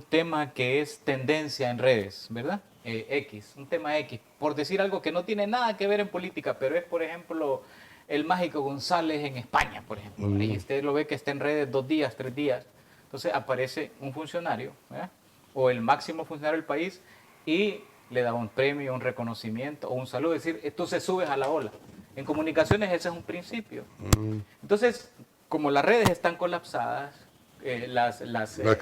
tema que es tendencia en redes, ¿verdad? Un tema X, por decir algo que no tiene nada que ver en política, pero es, por ejemplo, el Mágico González en España, por ejemplo. Y usted lo ve que está en redes 2 días, 3 días. Entonces aparece un funcionario, ¿verdad? O el máximo funcionario del país, y le da un premio, un reconocimiento o un saludo. Es decir, entonces subes a la ola. En comunicaciones ese es un principio. Entonces, como las redes están colapsadas, los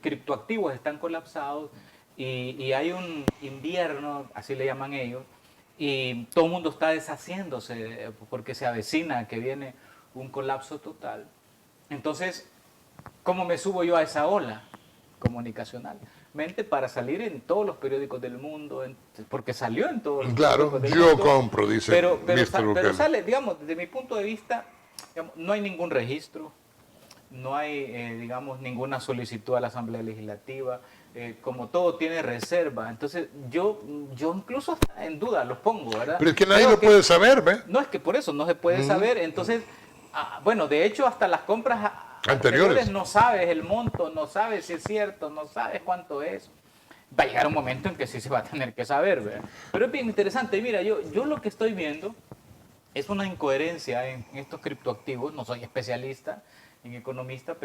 criptoactivos están colapsados y hay un invierno, así le llaman ellos, y todo el mundo está deshaciéndose porque se avecina que viene un colapso total. Entonces, ¿cómo me subo yo a esa ola comunicacional? mente para salir en todos los periódicos del mundo, porque salió en todos los Claro, periódicos del yo mundo. compro, dice Pero Mr. Bukele. sale, digamos, desde mi punto de vista, digamos, no hay ningún registro, no hay, digamos, ninguna solicitud a la Asamblea Legislativa, como todo tiene reserva. Entonces, yo incluso hasta en duda los pongo, ¿verdad? Pero es que nadie Creo lo puede saber, ¿ve? No, es que por eso no se puede saber. Entonces, bueno, de hecho, hasta las compras anteriores no sabes el monto, no sabes si es cierto, no sabes cuánto es. Va a llegar un momento en que sí se va a tener que saber, ¿verdad? Pero es bien interesante. Mira, yo lo que estoy viendo es una incoherencia en estos criptoactivos. No soy especialista en ni economista,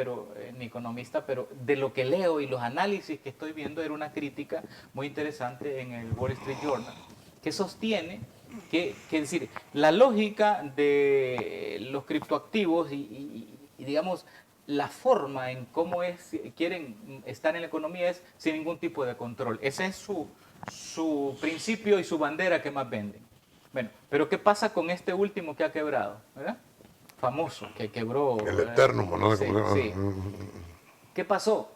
pero de lo que leo y los análisis que estoy viendo era una crítica muy interesante en el Wall Street Journal, que sostiene que es decir, la lógica de los criptoactivos y digamos, la forma en cómo quieren estar en la economía es sin ningún tipo de control. Ese es su principio y su bandera que más venden. Bueno, pero ¿qué pasa con este último que ha quebrado? ¿Verdad? Famoso, que quebró. El Ethereum, ¿no? Sí, sí. ¿Qué pasó?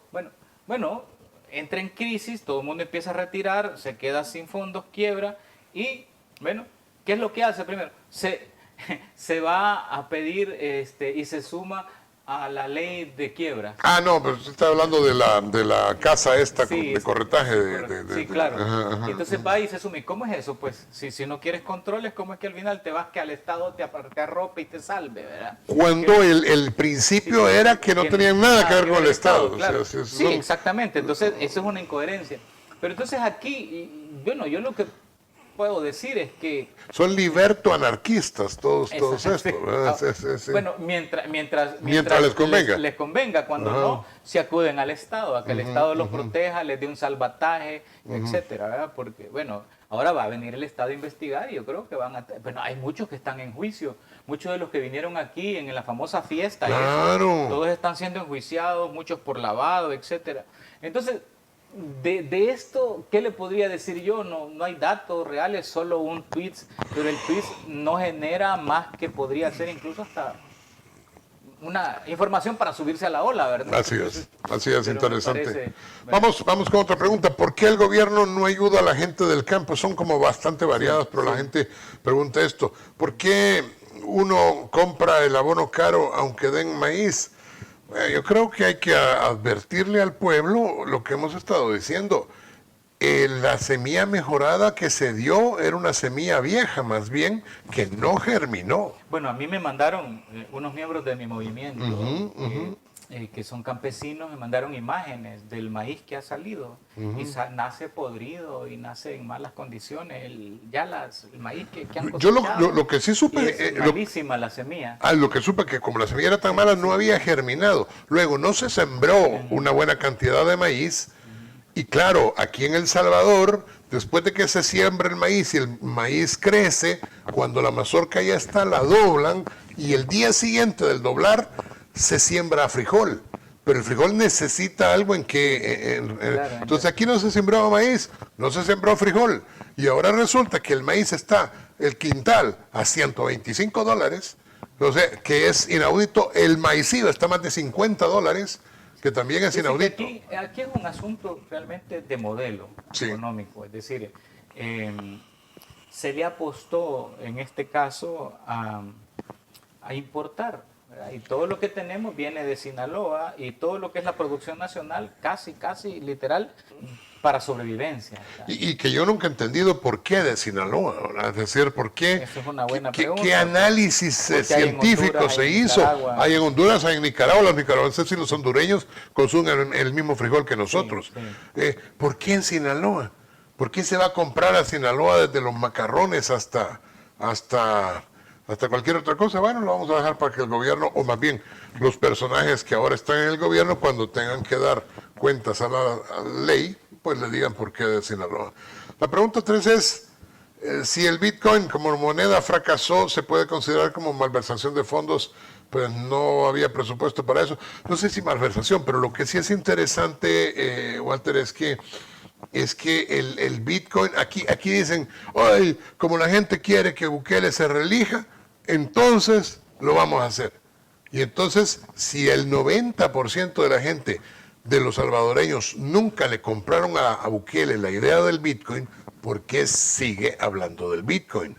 Bueno, entra en crisis, todo el mundo empieza a retirar, se queda sin fondos, quiebra y, bueno, ¿qué es lo que hace primero? Se va a pedir y se suma a la ley de quiebra. Ah, no, pero usted está hablando de la casa esta Sí, de corretaje. Sí, claro. Ajá. Y entonces va y se suma. ¿Y cómo es eso? Pues si no quieres controles, ¿cómo es que al final te vas que al Estado te arrope y te salve, ¿verdad? Cuando el principio era que no tenían nada que ver con el Estado. Claro. O sea, Sí, exactamente. Entonces, eso es una incoherencia. Pero entonces aquí, bueno, yo lo que puedo decir es que son liberto-anarquistas todos estos, ¿verdad? Sí. Bueno, mientras les convenga. Les convenga, cuando no, se acuden al Estado, a que el Estado los proteja, les dé un salvataje, etcétera, ¿verdad? Porque, bueno, ahora va a venir el Estado a investigar y yo creo que bueno, hay muchos que están en juicio, muchos de los que vinieron aquí en la famosa fiesta, Claro. todos están siendo enjuiciados, muchos por lavado, etcétera. Entonces, de esto, ¿qué le podría decir yo? No hay datos reales, solo un tweet, pero el tweet no genera más que podría ser incluso hasta una información para subirse a la ola, ¿verdad? Así es, interesante. Parece, bueno. Vamos con otra pregunta. ¿Por qué el gobierno no ayuda a la gente del campo? Son como bastante variadas, pero la gente pregunta esto. ¿Por qué uno compra el abono caro aunque den maíz? Yo creo que hay que advertirle al pueblo lo que hemos estado diciendo. La semilla mejorada que se dio era una semilla vieja, más bien, que no germinó. Bueno, a mí me mandaron unos miembros de mi movimiento, que son campesinos, me mandaron imágenes del maíz que ha salido y nace podrido y nace en malas condiciones. El maíz que han cosechado. Yo lo que sí supe... es malísima la semilla. Lo que supe que como la semilla era tan mala no había germinado. Luego no se sembró una buena cantidad de maíz. Y claro, aquí en El Salvador, después de que se siembra el maíz y el maíz crece, cuando la mazorca ya está, la doblan y el día siguiente del doblar se siembra frijol. Pero el frijol necesita algo en que... entonces aquí no se sembraba maíz, no se sembró frijol. Y ahora resulta que el maíz está, el quintal, a $125, o sea, que es inaudito. El maicillo está más de $50, que también es inaudito. Aquí es un asunto realmente de modelo económico, es decir, se le apostó en este caso a importar, ¿verdad? Y todo lo que tenemos viene de Sinaloa y todo lo que es la producción nacional casi literal para sobrevivencia. Y que yo nunca he entendido por qué de Sinaloa, ¿verdad? Es decir, por qué, eso es una buena pregunta, qué análisis científico se hizo. Hay en Honduras, hay en Nicaragua, los nicaragüenses y los hondureños consumen el mismo frijol que nosotros. Sí. ¿Por qué en Sinaloa? ¿Por qué se va a comprar a Sinaloa desde los macarrones hasta cualquier otra cosa? Bueno, lo vamos a dejar para que el gobierno, o más bien los personajes que ahora están en el gobierno, cuando tengan que dar cuentas a la ley, pues le digan por qué de Sinaloa. La pregunta 3 es, si el Bitcoin como moneda fracasó, ¿se puede considerar como malversación de fondos? Pues no había presupuesto para eso. No sé si malversación, pero lo que sí es interesante, Walter, es que el Bitcoin, aquí dicen, ay, como la gente quiere que Bukele se reelija, entonces lo vamos a hacer. Y entonces, si el 90% de la gente de los salvadoreños nunca le compraron a Bukele la idea del Bitcoin, ¿por qué sigue hablando del Bitcoin?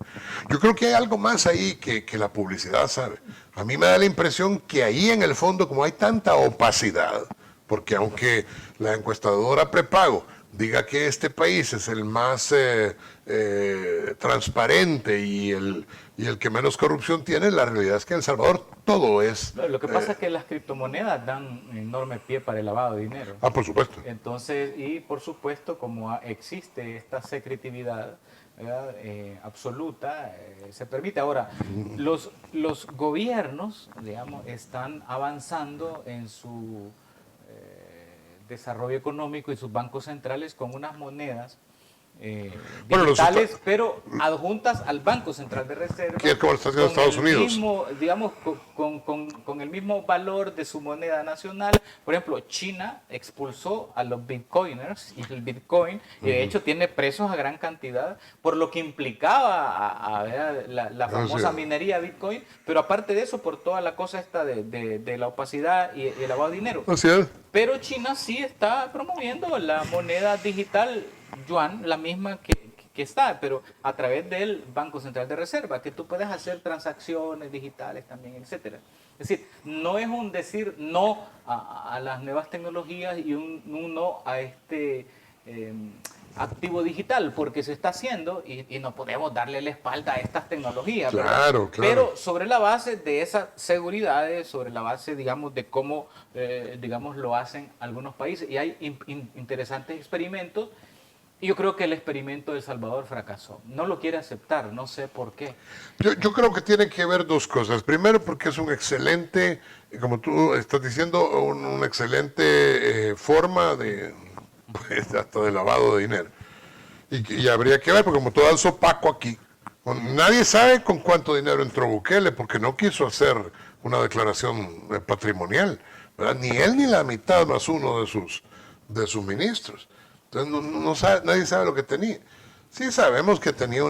Yo creo que hay algo más ahí que la publicidad sabe. A mí me da la impresión que ahí en el fondo, como hay tanta opacidad, porque aunque la encuestadora prepago diga que este país es el más transparente y el que menos corrupción tiene, la realidad es que en El Salvador todo es... Lo que pasa es que las criptomonedas dan enorme pie para el lavado de dinero. por supuesto. Entonces, y por supuesto, como existe esta secretividad, ¿verdad? Absoluta, se permite. Ahora, los gobiernos, digamos, están avanzando en su desarrollo económico y sus bancos centrales con unas monedas Bueno, digitales, pero adjuntas al Banco Central de Reserva. Que es como lo está haciendo con Estados el Unidos. mismo, digamos, con el mismo valor de su moneda nacional. Por ejemplo, China expulsó a los bitcoiners y el bitcoin, y de hecho tiene presos a gran cantidad, por lo que implicaba la famosa minería bitcoin, pero aparte de eso, por toda la cosa esta de la opacidad y el lavado de dinero. Así es. Pero China sí está promoviendo la moneda digital yuan, la misma que está, pero a través del Banco Central de Reserva, que tú puedes hacer transacciones digitales también, etcétera. Es decir, no es un decir no a las nuevas tecnologías y un no a este activo digital, porque se está haciendo y no podemos darle la espalda a estas tecnologías. Claro, ¿verdad? claro. Pero sobre la base de esas seguridades, sobre la base, digamos, de cómo, digamos, lo hacen algunos países. Y hay interesantes experimentos. Y yo creo que el experimento de El Salvador fracasó. No lo quiere aceptar, no sé por qué. Yo creo que tiene que ver dos cosas. Primero, porque es un excelente, como tú estás diciendo, una excelente forma de, pues, hasta de lavado de dinero. Y habría que ver, porque como todo es opaco aquí, nadie sabe con cuánto dinero entró Bukele, porque no quiso hacer una declaración patrimonial, ¿verdad? Ni él ni la mitad más uno de sus ministros. Entonces no sabe, nadie sabe lo que tenía. Sí sabemos que tenía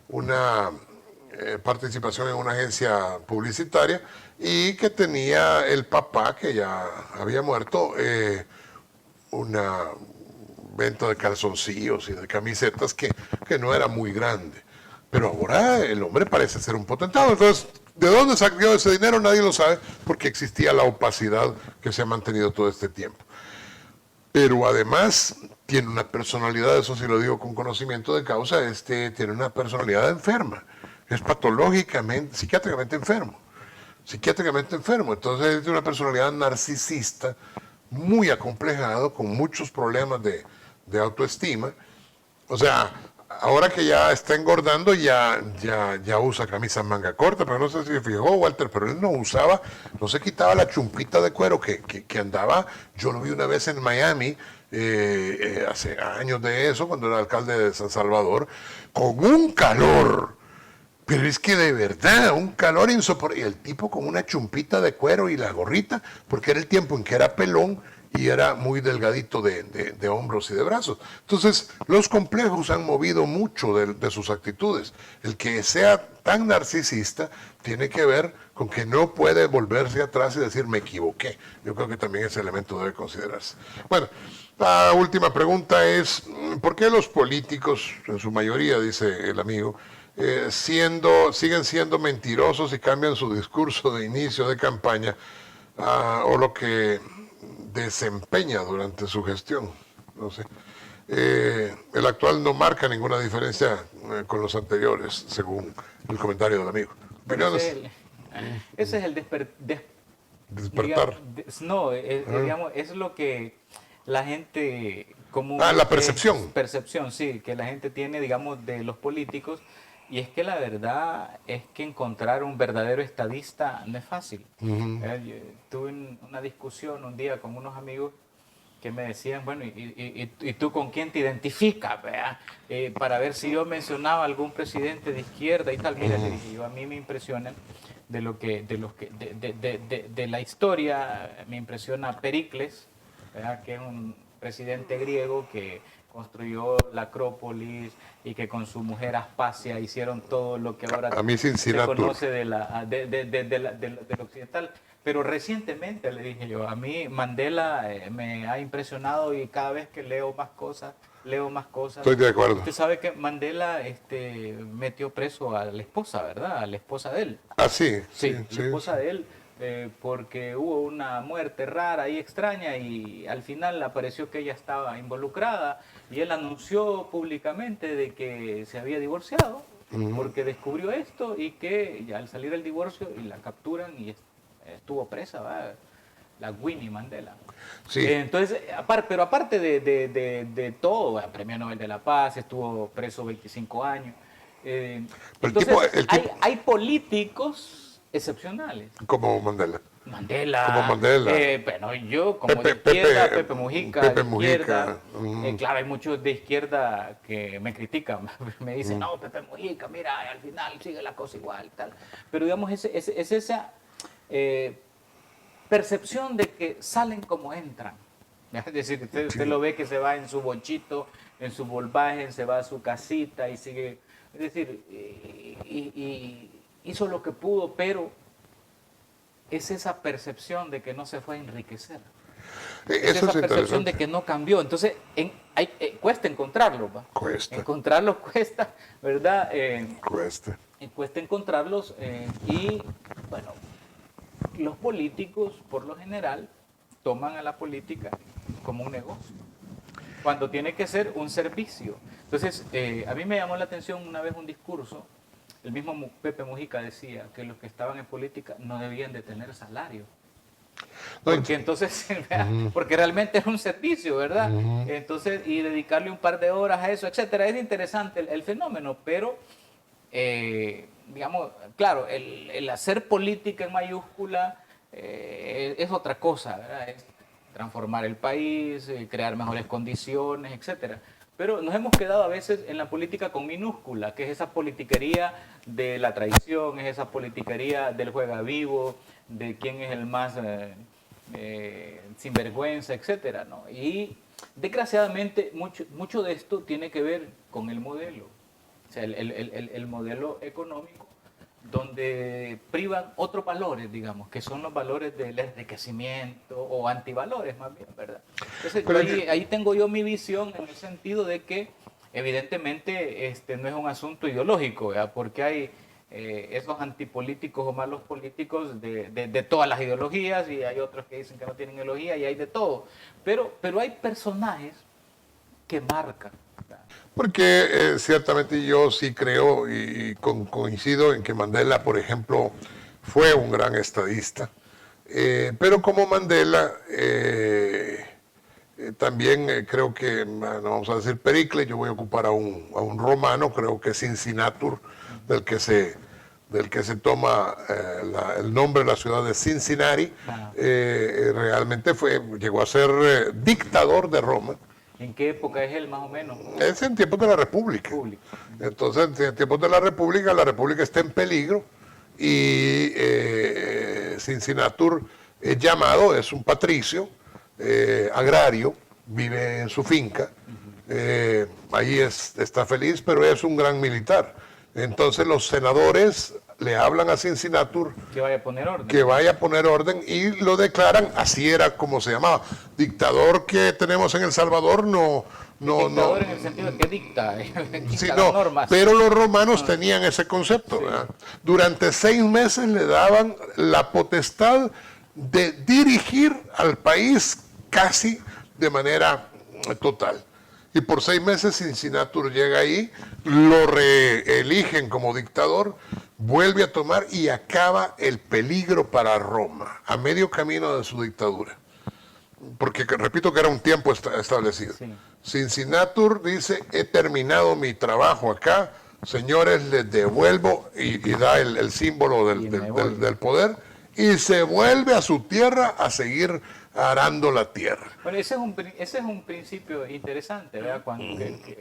una participación en una agencia publicitaria y que tenía el papá, que ya había muerto, una venta de calzoncillos y de camisetas que no era muy grande. Pero ahora el hombre parece ser un potentado. Entonces, ¿de dónde salió ese dinero? Nadie lo sabe, porque existía la opacidad que se ha mantenido todo este tiempo. Pero además tiene una personalidad, eso sí lo digo con conocimiento de causa, tiene una personalidad enferma, es patológicamente, psiquiátricamente enfermo, entonces tiene una personalidad narcisista, muy acomplejado, con muchos problemas de autoestima. O sea, ahora que ya está engordando, ya usa camisa manga corta, pero no sé si se fijó, Walter, pero él no se quitaba la chumpita de cuero que andaba. Yo lo vi una vez en Miami, hace años de eso, cuando era alcalde de San Salvador, con un calor. Pero es que de verdad, un calor insoportable. Y el tipo con una chumpita de cuero y la gorrita, porque era el tiempo en que era pelón y era muy delgadito de hombros y de brazos. Entonces, los complejos han movido mucho de sus actitudes. El que sea tan narcisista tiene que ver con que no puede volverse atrás y decir, me equivoqué. Yo creo que también ese elemento debe considerarse. Bueno, la última pregunta es, ¿por qué los políticos, en su mayoría, dice el amigo, siguen siendo mentirosos y cambian su discurso de inicio de campaña o lo que desempeña durante su gestión? No sé. El actual no marca ninguna diferencia con los anteriores, según el comentario del amigo. ¿Opiniones? Ese es el Despertar. digamos, es lo que la gente común... La percepción. Percepción, sí, que la gente tiene, digamos, de los políticos. Y es que la verdad es que encontrar un verdadero estadista no es fácil. Tuve una discusión un día con unos amigos que me decían, bueno, ¿y tú con quién te identificas? Para ver si yo mencionaba algún presidente de izquierda y tal. Mira, le dije yo, a mí me impresionan de la historia, me impresiona Pericles, ¿verdad? Que es presidente griego que construyó la Acrópolis y que con su mujer Aspasia hicieron todo lo que ahora A mí se Cincinnati. conoce del occidental. Pero recientemente le dije yo, a mí Mandela me ha impresionado y cada vez que leo más cosas. Estoy de acuerdo. Usted sabe que Mandela metió preso a la esposa, ¿verdad? A la esposa de él. Ah, sí, Sí, sí, la esposa de él, porque hubo una muerte rara y extraña y al final apareció que ella estaba involucrada y él anunció públicamente de que se había divorciado porque descubrió esto y que ya al salir el divorcio y la capturan y estuvo presa, ¿va? La Winnie Mandela. Sí. Entonces, pero aparte de todo, bueno, Premio Nobel de la Paz, estuvo preso 25 años. Entonces, hay políticos excepcionales. Como Mandela. Mandela, bueno, yo como de izquierda, Pepe Mujica, Pepe de izquierda, Mujica. claro, hay muchos de izquierda que me critican, me dicen, no, Pepe Mujica, mira, al final sigue la cosa igual, tal. Pero digamos, es esa percepción de que salen como entran. Es decir, usted lo ve que se va en su bochito, en su Volkswagen, se va a su casita y sigue, es decir, y hizo lo que pudo, pero es esa percepción de que no se fue a enriquecer. Es esa percepción de que no cambió. Entonces, cuesta encontrarlos, ¿va? Cuesta. Encontrarlos cuesta, ¿verdad? Cuesta. Cuesta encontrarlos y, bueno, los políticos, por lo general, toman a la política como un negocio, cuando tiene que ser un servicio. Entonces, a mí me llamó la atención una vez un discurso. El mismo Pepe Mujica decía que los que estaban en política no debían de tener salario. Porque entonces, porque realmente es un servicio, ¿verdad? Entonces, y dedicarle un par de horas a eso, etcétera. Es interesante el fenómeno, pero, digamos, claro, el hacer política en mayúscula es otra cosa, ¿verdad? Es transformar el país, crear mejores condiciones, etcétera. Pero nos hemos quedado a veces en la política con minúscula, que es esa politiquería de la traición, es esa politiquería del juega vivo, de quién es el más sinvergüenza, etcétera, ¿no? Y desgraciadamente mucho de esto tiene que ver con el modelo, o sea, el modelo económico, donde privan otros valores, digamos, que son los valores del enriquecimiento o antivalores más bien, ¿verdad? Entonces, ahí tengo yo mi visión en el sentido de que evidentemente no es un asunto ideológico, ¿verdad? Porque hay esos antipolíticos o malos políticos de todas las ideologías y hay otros que dicen que no tienen ideología y hay de todo. Pero hay personajes que marcan. Porque ciertamente yo sí creo y coincido en que Mandela, por ejemplo, fue un gran estadista. Pero como Mandela, también creo que, no vamos a decir Pericles, yo voy a ocupar a un romano, creo que Cincinnatur, del que se toma el nombre de la ciudad de Cincinnati, realmente llegó a ser dictador de Roma. ¿En qué época es él, más o menos? Es en tiempos de la República. Entonces, en tiempos de la República está en peligro y Cincinnatur es llamado, es un patricio, agrario, vive en su finca, ahí está feliz, pero es un gran militar. Entonces los senadores le hablan a Cincinnatur que vaya a poner orden. Que vaya a poner orden y lo declaran, así era como se llamaba. Dictador que tenemos en El Salvador dictador en el sentido de que dicta sí, las no, normas. pero los romanos tenían ese concepto. Sí. Durante 6 meses le daban la potestad de dirigir al país casi de manera total. Y por 6 meses Cincinnatur llega ahí, lo reeligen como dictador, vuelve a tomar y acaba el peligro para Roma, a medio camino de su dictadura. Porque repito que era un tiempo establecido. Sí. Cincinnatur dice, he terminado mi trabajo acá, señores, les devuelvo, y da el símbolo del poder, y se vuelve a su tierra a seguir arando la tierra. Bueno, ese es un principio interesante, ¿verdad?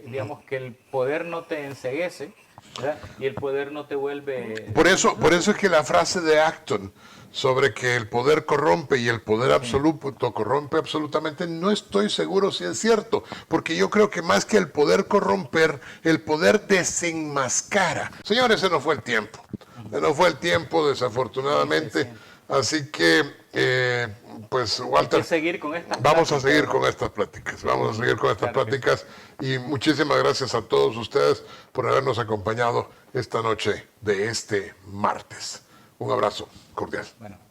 Digamos que el poder no te enceguece, ¿verdad? Y el poder no te vuelve... Por eso es que la frase de Acton sobre que el poder corrompe y el poder absoluto corrompe absolutamente, no estoy seguro si es cierto, porque yo creo que más que el poder corromper, el poder desenmascara. Señores, se nos fue el tiempo. Se nos fue el tiempo, desafortunadamente. Sí. Así que, pues, Walter, Hay que seguir con estas vamos a pláticas, seguir ¿verdad? con estas pláticas. Vamos a seguir con estas Claro que pláticas. Y muchísimas gracias a todos ustedes por habernos acompañado esta noche de este martes. Un abrazo cordial. Bueno.